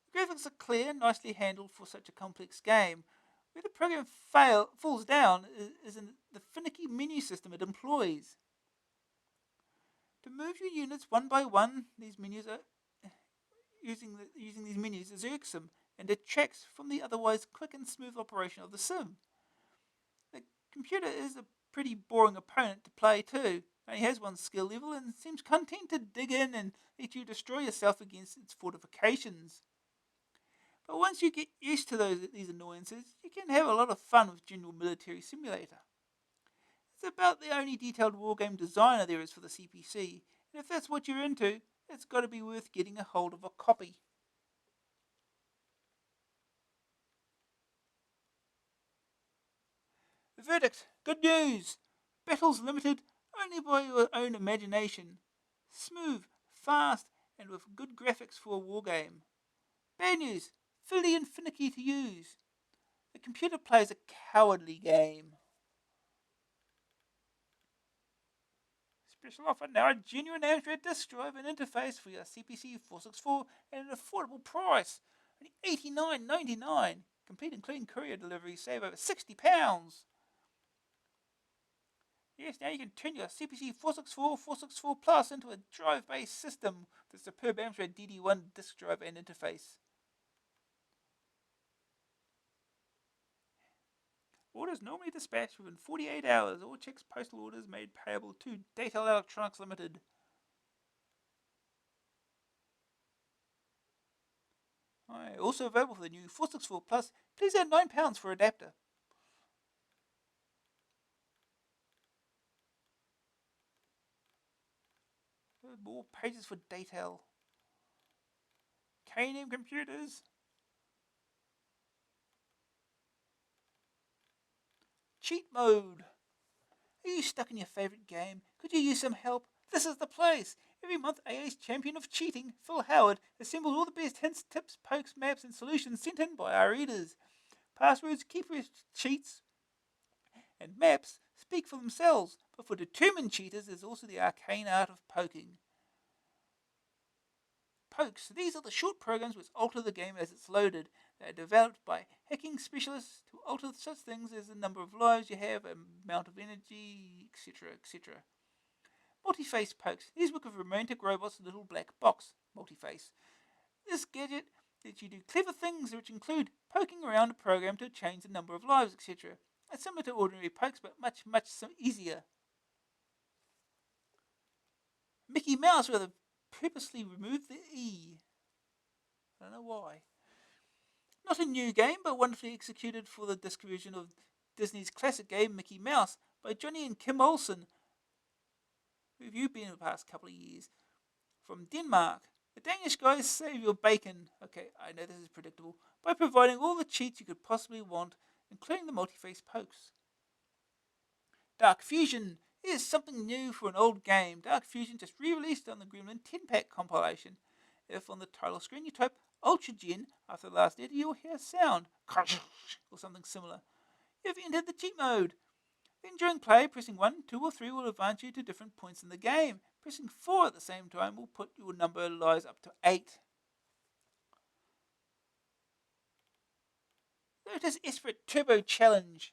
The graphics are clear and nicely handled for such a complex game. Where the program falls down is in the finicky menu system it employs. To move your units one by one, using these menus is irksome and detracts from the otherwise quick and smooth operation of the sim. The computer is a pretty boring opponent to play too. Only has one skill level and seems content to dig in and let you destroy yourself against its fortifications. But once you get used to these annoyances, you can have a lot of fun with General Military Simulator. It's about the only detailed wargame designer there is for the CPC, and if that's what you're into, it's got to be worth getting a hold of a copy. The verdict. Good news. Battles limited only by your own imagination. Smooth, fast, and with good graphics for a war game. Bad news, fiddly and finicky to use. The computer plays a cowardly game. Special offer now, a genuine Amstrad disk drive and interface for your CPC 464 at an affordable price. Only $89.99. Complete including courier delivery, save over £60. Yes, now you can turn your CPC 464, 464 Plus into a drive-based system with a superb Amstrad DD1 disk drive and interface. Orders normally dispatched within 48 hours. All checks postal orders made payable to Daytel Electronics Limited. Also available for the new 464 Plus. Please add £9 for adapter. More pages for Daytel. K&M computers. Cheat mode. Are you stuck in your favourite game? Could you use some help? This is the place. Every month, AA's champion of cheating, Phil Howard, assembles all the best hints, tips, pokes, maps, and solutions sent in by our readers. Passwords, keepers, cheats, and maps speak for themselves, but for determined cheaters, there's also the arcane art of poking. Pokes. These are the short programs which alter the game as it's loaded. They are developed by hacking specialists to alter such things as the number of lives you have, amount of energy, etc., etc. Multi-face pokes. These work with romantic robots' little black box. Multi-face. This gadget lets you do clever things which include poking around a program to change the number of lives, etc. It's similar to ordinary pokes, but much, much easier. Mickey Mouse, where they purposely removed the E. I don't know why. Not a new game, but wonderfully executed for the disc version of Disney's classic game Mickey Mouse by Johnny and Kim Olsen. Who have you been in the past couple of years? From Denmark. The Danish guys save your bacon. Okay, I know this is predictable. By providing all the cheats you could possibly want, including the multi-face pokes. Dark Fusion is something new for an old game. Dark Fusion just re-released on the Gremlin 10-pack compilation. If on the title screen you type Ultra Gen after the last letter, you'll hear a sound, or something similar. You've entered the cheat mode. Then during play, pressing 1, 2 or 3 will advance you to different points in the game. Pressing 4 at the same time will put your number of lives up to 8. Lotus Esprit Turbo Challenge.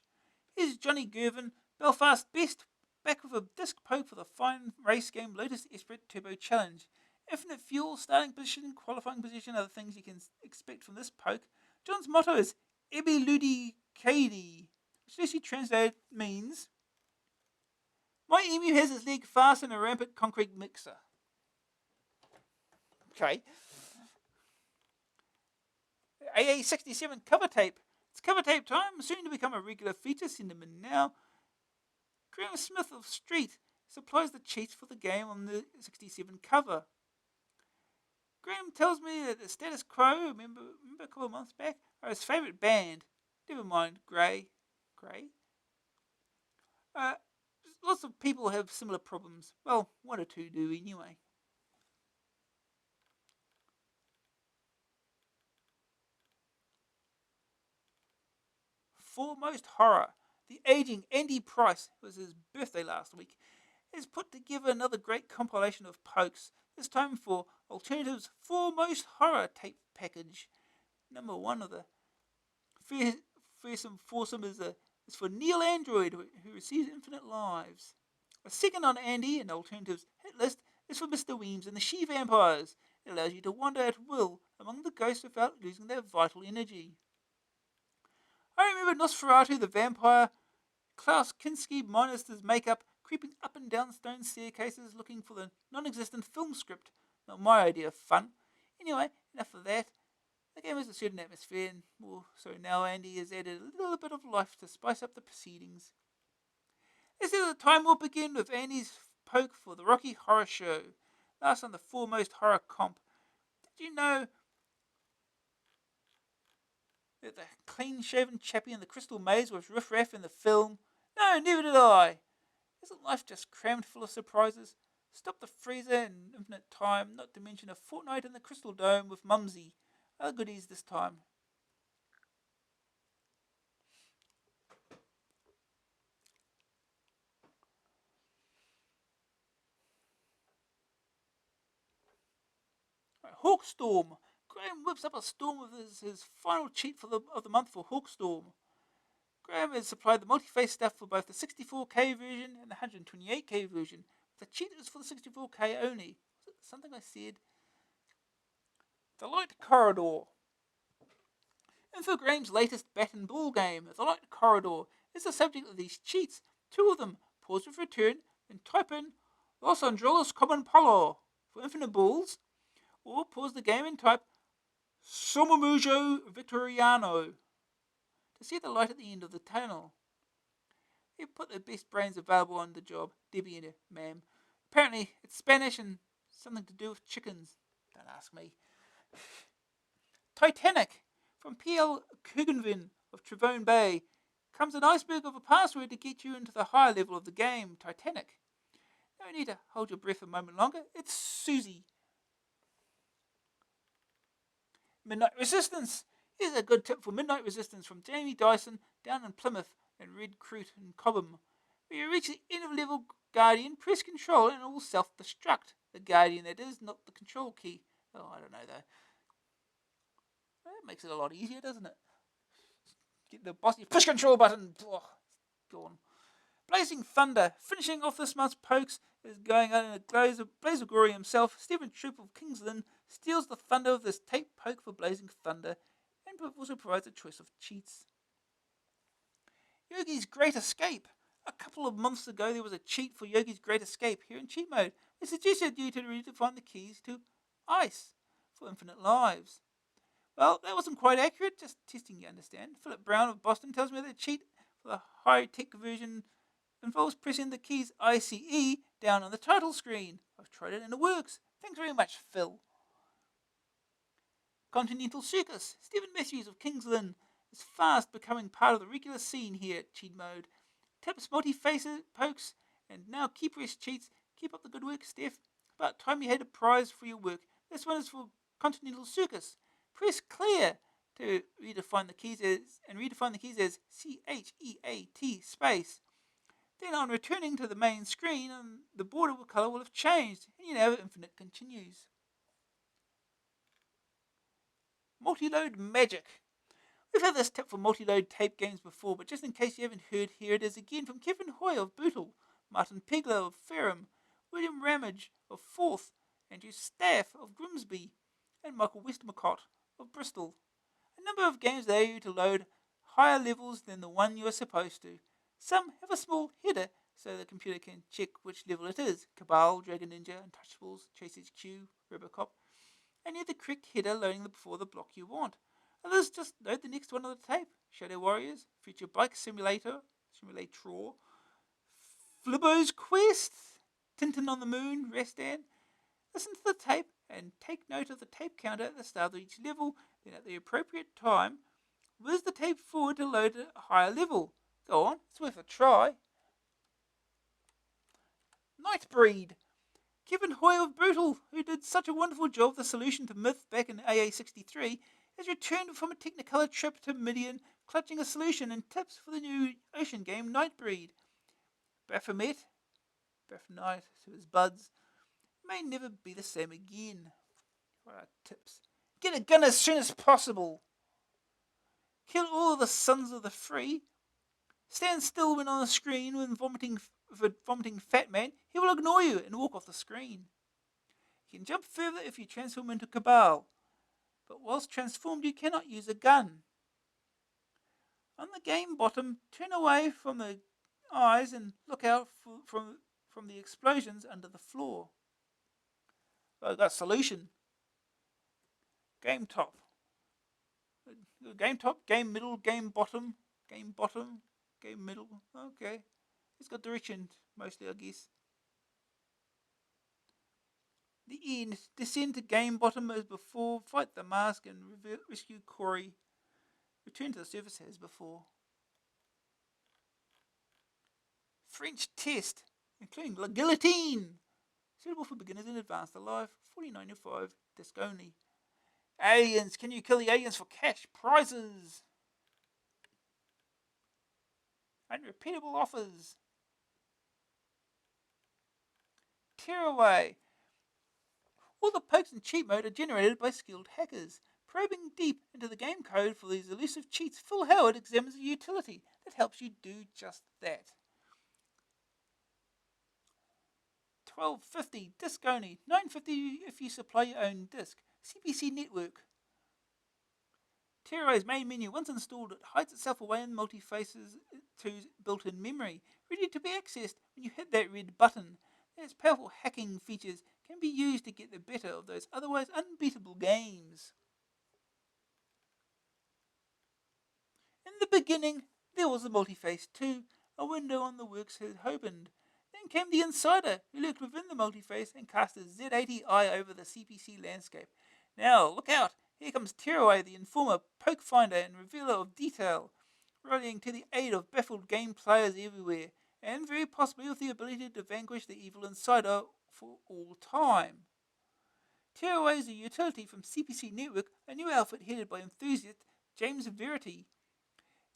Here's Johnny Gervin, Belfast Best, back with a disc poke for the fine race game Lotus Esprit Turbo Challenge. Infinite fuel, starting position, qualifying position are the things you can expect from this poke. John's motto is Ebi Ludi Kadi, which loosely translated means my emu has its leg fast in a rampant concrete mixer. Okay. AA67 cover tape. It's cover tape time, soon to become a regular feature. Send them in now. Graham Smith of Street supplies the cheats for the game on the 67 cover. Graham tells me that the Status Quo, remember a couple of months back, are his favourite band. Never mind, Grey. Lots of people have similar problems. Well, one or two do anyway. Foremost Horror. The aging Andy Price, it was his birthday last week, has put together another great compilation of pokes, this time for Alternative's Foremost Horror tape package. Number 1 of the fearsome foursome is for Neil Android, who receives infinite lives. A second on Andy and Alternative's hit list is for Mr. Weems and the She-Vampires. It allows you to wander at will among the ghosts without losing their vital energy. I remember Nosferatu the vampire, Klaus Kinski minus his makeup, creeping up and down stone staircases looking for the non-existent film script. Not my idea of fun. Anyway, enough of that. The game has a certain atmosphere, and so now Andy has added a little bit of life to spice up the proceedings. This is the time will begin with Andy's poke for the Rocky Horror Show, last on the Foremost Horror comp. Did you know that the clean-shaven chappie in the Crystal Maze was Riff Raff in the film? No, never did I. Isn't life just crammed full of surprises? Stop the freezer in infinite time, not to mention a fortnight in the Crystal Dome with Mumsy. Other goodies this time. Right, Hawkstorm. Graham whips up a storm with his final cheat of the month for Hawkstorm. Graham has supplied the multi-phase stuff for both the 64K version and the 128K version. The cheat is for the 64K only. Was it something I said? The Light Corridor. Infogrames' latest bat and ball game, The Light Corridor, is the subject of these cheats. Two of them. Pause with return, then type in Los Angeles Common Polo for infinite balls, or pause the game and type Somomujo Victoriano to see the light at the end of the tunnel. They put their best brains available on the job, Debbie and her ma'am. Apparently, it's Spanish and something to do with chickens. Don't ask me. Titanic. From P.L. Kugenvin of Trevone Bay comes an iceberg of a password to get you into the higher level of the game, Titanic. No need to hold your breath a moment longer. It's Susie. Midnight Resistance. Here's a good tip for Midnight Resistance from Jamie Dyson down in Plymouth and Red Crute in Cobham. When you reach the end of level Guardian, press Control and it will self-destruct. The Guardian, that is, not the Control key. Oh, I don't know though. That makes it a lot easier, doesn't it? Get the bossy push Control button. Oh, gone. Blazing Thunder. Finishing off this month's pokes is going on in a blaze of glory himself. Stephen Troop of Kingsland steals the thunder of this tape poke for Blazing Thunder and also provides a choice of cheats. Yogi's Great Escape. A couple of months ago there was a cheat for Yogi's Great Escape here in cheat mode. It suggested you to redefine the keys to ice for infinite lives. Well, that wasn't quite accurate, just testing, you understand. Philip Brown of Boston tells me that the cheat for the high-tech version involves pressing the keys ICE down on the title screen. I've tried it and it works. Thanks very much, Phil. Continental Circus. Stephen Matthews of Kingsland is fast becoming part of the regular scene here at Cheat Mode. Tips, multi-faces, pokes, and now key press cheats. Keep up the good work, Steph. About time you had a prize for your work. This one is for Continental Circus. Press clear to redefine the keys as CHEAT space. Then on returning to the main screen, the border color will have changed, and you know infinite continues. Multi-load magic. We've had this tip for multi-load tape games before, but just in case you haven't heard, here it is again from Kevin Hoy of Bootle, Martin Pegler of Ferrum, William Ramage of Forth, Andrew Staff of Grimsby, and Michael Westmacott of Bristol. A number of games allow you to load higher levels than the one you are supposed to. Some have a small header so the computer can check which level it is. Cabal, Dragon Ninja, Untouchables, Chase HQ, Robocop. And you have the correct header loading before the block you want. Others just load the next one on the tape. Shadow Warriors, Future Bike Simulator, Flibbo's Quest, Tintin on the Moon, Restan. Listen to the tape and take note of the tape counter at the start of each level. Then at the appropriate time, whiz the tape forward to load a higher level. Go on, it's worth a try. Nightbreed. Kevin Hoy of Brutal, who did such a wonderful job of the solution to Myth back in AA63, has returned from a Technicolor trip to Midian, clutching a solution and tips for the new ocean game Nightbreed. Baphomet to his buds, may never be the same again. What are tips? Get a gun as soon as possible. Kill all the sons of the free. Stand still when on the screen when vomiting fat man. He will ignore you and walk off the screen. You can jump further if you transform into Cabal, but whilst transformed you cannot use a gun. On the game bottom, turn away from the eyes and look out from the explosions under the floor. So I've got solution. Game top. Game top, game middle, game bottom, game middle. Okay. It's got direction mostly, I guess. The end. Descend to game bottom as before. Fight the mask and rescue Corey. Return to the surface as before. French test, including La Guillotine. Suitable for beginners and advanced alive. $49.95. Disc only. Aliens. Can you kill the aliens for cash prizes? Unrepeatable offers. Tearaway. All the pokes in cheat mode are generated by skilled hackers. Probing deep into the game code for these elusive cheats, Phil Howard examines a utility that helps you do just that. $12.50 disc only. $9.50 if you supply your own disc. CPC Network. Tearaway's main menu, once installed, it hides itself away in Multiface's 2's built-in memory, ready to be accessed when you hit that red button. Its powerful hacking features can be used to get the better of those otherwise unbeatable games. In the beginning, there was the Multiface 2, a window on the works had opened. Then came the Insider, who lurked within the Multiface and cast a Z80 eye over the CPC landscape. Now, look out! Here comes Tearaway, the informer, poke finder, and revealer of detail, rallying to the aid of baffled game players everywhere, and very possibly with the ability to vanquish the evil Insider for all time. Tearaway is a utility from CPC Network, a new outfit headed by enthusiast James Verity.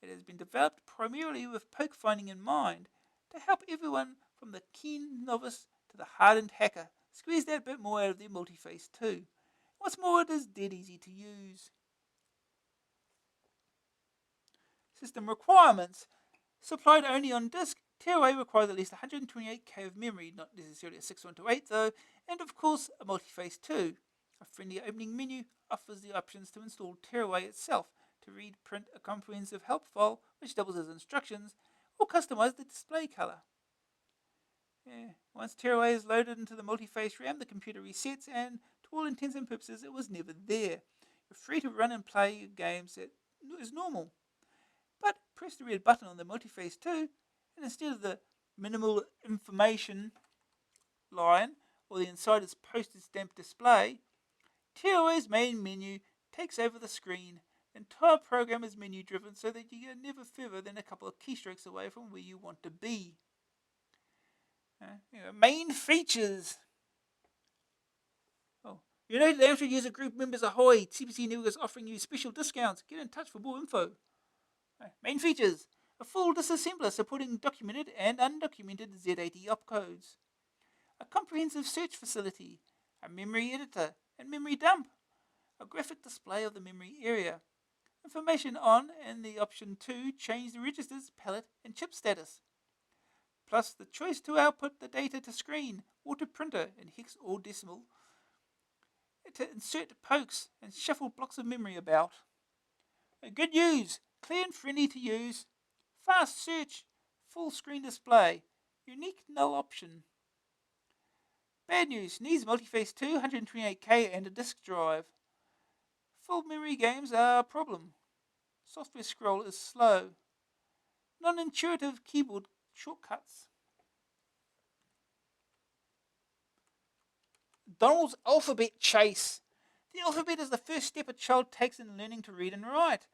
It has been developed primarily with poke finding in mind, to help everyone from the keen novice to the hardened hacker squeeze that bit more out of their Multiface too. What's more, it is dead easy to use. System requirements. Supplied only on disk, Tearaway requires at least 128K of memory, not necessarily a 6128 though, and of course a Multiface 2. A friendly opening menu offers the options to install Tearaway itself, to read, print a comprehensive help file which doubles as instructions, or customize the display color. Once Tearaway is loaded into the Multiface RAM, the computer resets, and to all intents and purposes, it was never there. You're free to run and play your games as normal. But press the red button on the Multiface 2, and instead of the minimal information line or the Insider's postage stamp display, Tearaway's main menu takes over the screen. The entire program is menu driven so that you are never further than a couple of keystrokes away from where you want to be. Main features. United Amstrad user group members ahoy! CPC Network is offering you special discounts. Get in touch for more info. Main features. A full disassembler supporting documented and undocumented Z80 opcodes. A comprehensive search facility. A memory editor and memory dump. A graphic display of the memory area. Information on and the option to change the registers, palette and chip status. Plus the choice to output the data to screen or to printer in hex or decimal, to insert pokes and shuffle blocks of memory about. Good news, clear and friendly to use, fast search, full screen display, unique null option. Bad news, needs Multiface 2, 128K and a disk drive. Full memory games are a problem. Software scroll is slow. Non-intuitive keyboard shortcuts. Donald's alphabet chase. The alphabet is the first step a child takes in learning to read and write.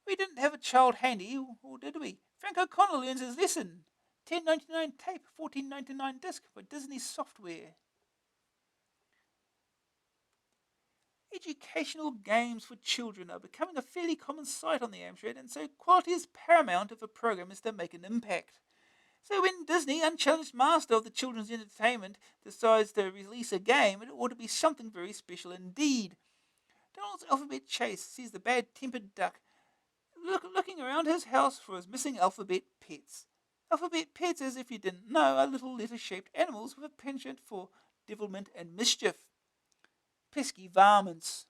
We didn't have a child handy, or did we? Frank O'Connor learns his lesson. $10.99 tape, $14.99 disc by Disney Software. Educational games for children are becoming a fairly common sight on the Amstrad, and so quality is paramount if a program is to make an impact. So when Disney, unchallenged master of the children's entertainment, decides to release a game, it ought to be something very special indeed. Donald's Alphabet Chase sees the bad-tempered duck looking around his house for his missing alphabet pets. Alphabet pets, as if you didn't know, are little letter-shaped animals with a penchant for devilment and mischief. Pesky varmints.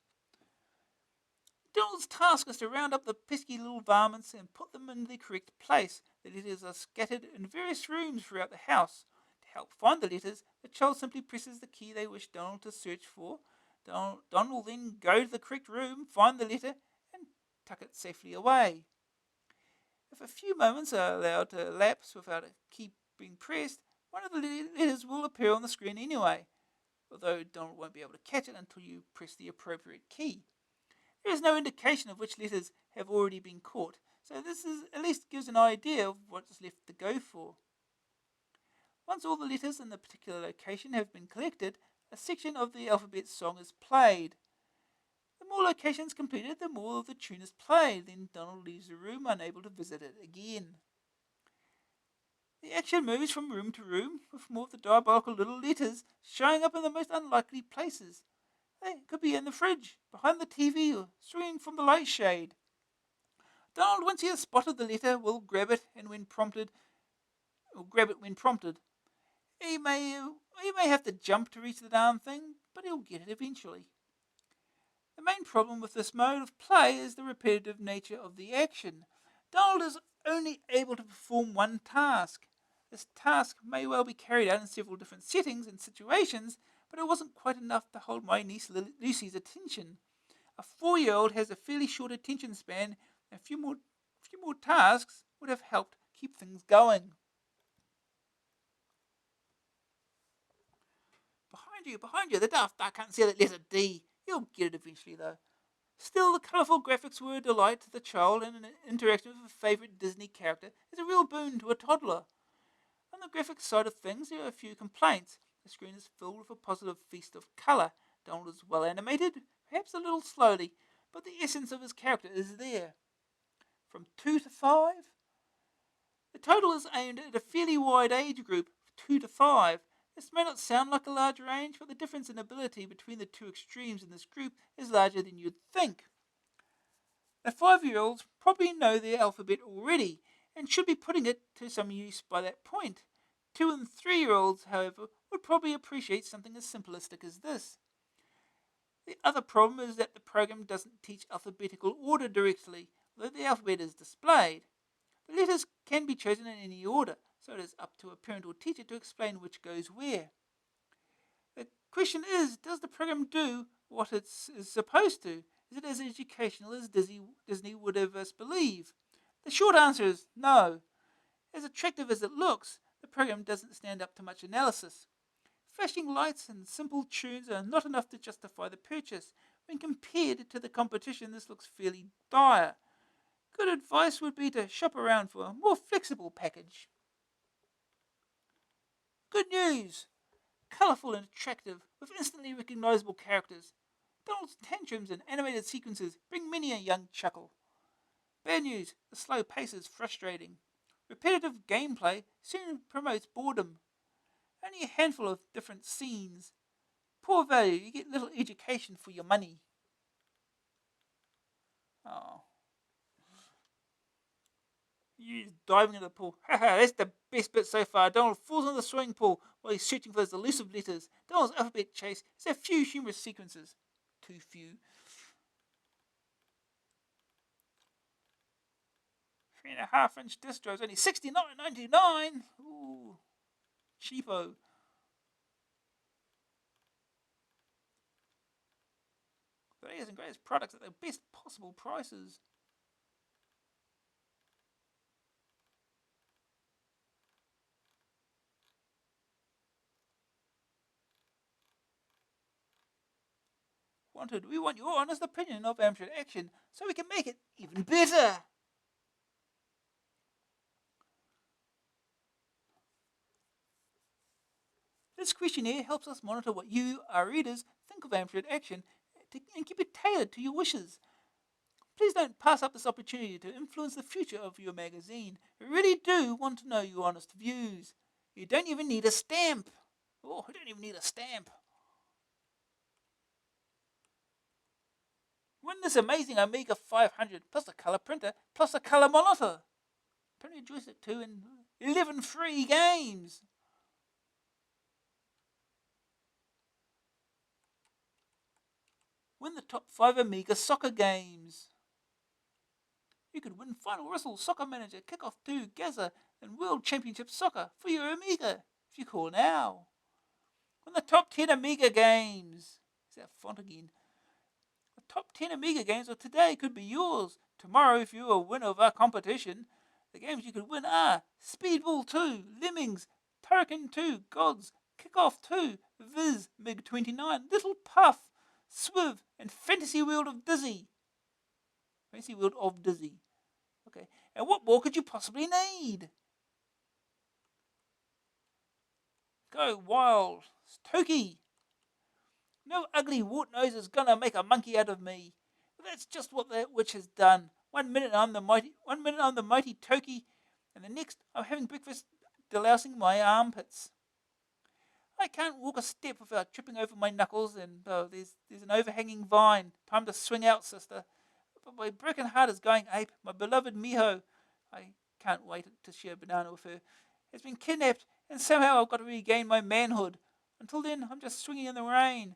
Donald's task is to round up the pesky little varmints and put them in the correct place. The letters are scattered in various rooms throughout the house. To help find the letters, the child simply presses the key they wish Donald to search for. Donald will then go to the correct room, find the letter, and tuck it safely away. If a few moments are allowed to elapse without a key being pressed, one of the letters will appear on the screen anyway, although Donald won't be able to catch it until you press the appropriate key. There is no indication of which letters have already been caught, so this at least gives an idea of what is left to go for. Once all the letters in the particular location have been collected, a section of the alphabet song is played. The more locations completed, the more of the tune is played. Then Donald leaves the room, unable to visit it again. The action moves from room to room, with more of the diabolical little letters showing up in the most unlikely places. They could be in the fridge, behind the TV, or swinging from the light shade. Donald, once he has spotted the letter, will grab it when prompted. He may have to jump to reach the darn thing, but he'll get it eventually. The main problem with this mode of play is the repetitive nature of the action. Donald is only able to perform one task. This task may well be carried out in several different settings and situations, but it wasn't quite enough to hold my niece Lucy's attention. A 4-year-old has a fairly short attention span, and a few more tasks would have helped keep things going. Behind you, the daft duck can't see that letter D. He'll get it eventually, though. Still, the colourful graphics were a delight to the child, and an interaction with a favourite Disney character is a real boon to a toddler. On the graphics side of things, there are a few complaints. The screen is filled with a positive feast of colour. Donald is well animated, perhaps a little slowly, but the essence of his character is there. From 2 to 5? The title is aimed at a fairly wide age group, 2 to 5. This may not sound like a large range, but the difference in ability between the two extremes in this group is larger than you'd think. The 5-year-olds probably know their alphabet already, and should be putting it to some use by that point. 2 and 3-year-olds, however, would probably appreciate something as simplistic as this. The other problem is that the program doesn't teach alphabetical order directly, although the alphabet is displayed. The letters can be chosen in any order, so it is up to a parent or teacher to explain which goes where. The question is, does the program do what it is supposed to? Is it as educational as Disney would have us believe? The short answer is no. As attractive as it looks, the program doesn't stand up to much analysis. Flashing lights and simple tunes are not enough to justify the purchase. When compared to the competition, this looks fairly dire. Good advice would be to shop around for a more flexible package. Good news! Colourful and attractive, with instantly recognisable characters. Donald's tantrums and animated sequences bring many a young chuckle. Bad news, the slow pace is frustrating. Repetitive gameplay soon promotes boredom. Only a handful of different scenes. Poor value, you get little education for your money. Oh. He's diving into the pool. Haha, that's the best bit so far. Donald falls in the swimming pool while he's searching for those elusive letters. Donald's alphabet chase has a few humorous sequences. Too few. 3.5-inch disc drives, only $69.99. Ooh, cheapo. The latest and greatest products at the best possible prices. We want your honest opinion of Amstrad Action so we can make it even better. This questionnaire helps us monitor what you, our readers, think of Amstrad Action and keep it tailored to your wishes. Please don't pass up this opportunity to influence the future of your magazine. We really do want to know your honest views. You don't even need a stamp. Oh, I don't even need a stamp. Win this amazing Amiga 500 plus a colour printer plus a colour monitor. Printed joystick 2 and 11 free games. Win the top 5 Amiga soccer games. You could win Final Whistle, Soccer Manager, Kickoff 2, Gaza, and World Championship Soccer for your Amiga if you call now. Win the top 10 Amiga games. Is that font again? The top 10 Amiga games of today could be yours. Tomorrow, if you're a winner of our competition, the games you could win are Speedball 2, Lemmings, Turrican 2, Gods, Kickoff 2, Viz, MiG-29, Little Puff, Swiv, and Fantasy World of Dizzy. Fantasy World of Dizzy. Okay, and what more could you possibly need? Go wild, Toki! No ugly wart nose is gonna make a monkey out of me. That's just what that witch has done. One minute I'm the mighty Toki, and the next I'm having breakfast delousing my armpits. I can't walk a step without tripping over my knuckles, and there's an overhanging vine. Time to swing out, sister. But my broken heart is going ape. My beloved Miho, I can't wait to share a banana with her, has been kidnapped, and somehow I've got to regain my manhood. Until then, I'm just swinging in the rain.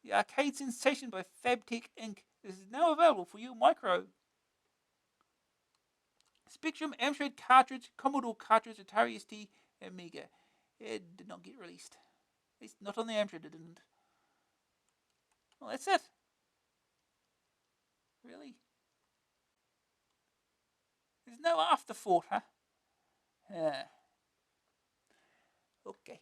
The arcade sensation by Fabtech Inc. is now available for you, Micro. Spectrum, Amstrad cartridge, Commodore cartridge, Atari ST, Amiga. It did not get released. At least not on the Amstrad, it didn't. Well, that's it. Really? There's no afterthought, huh? Okay.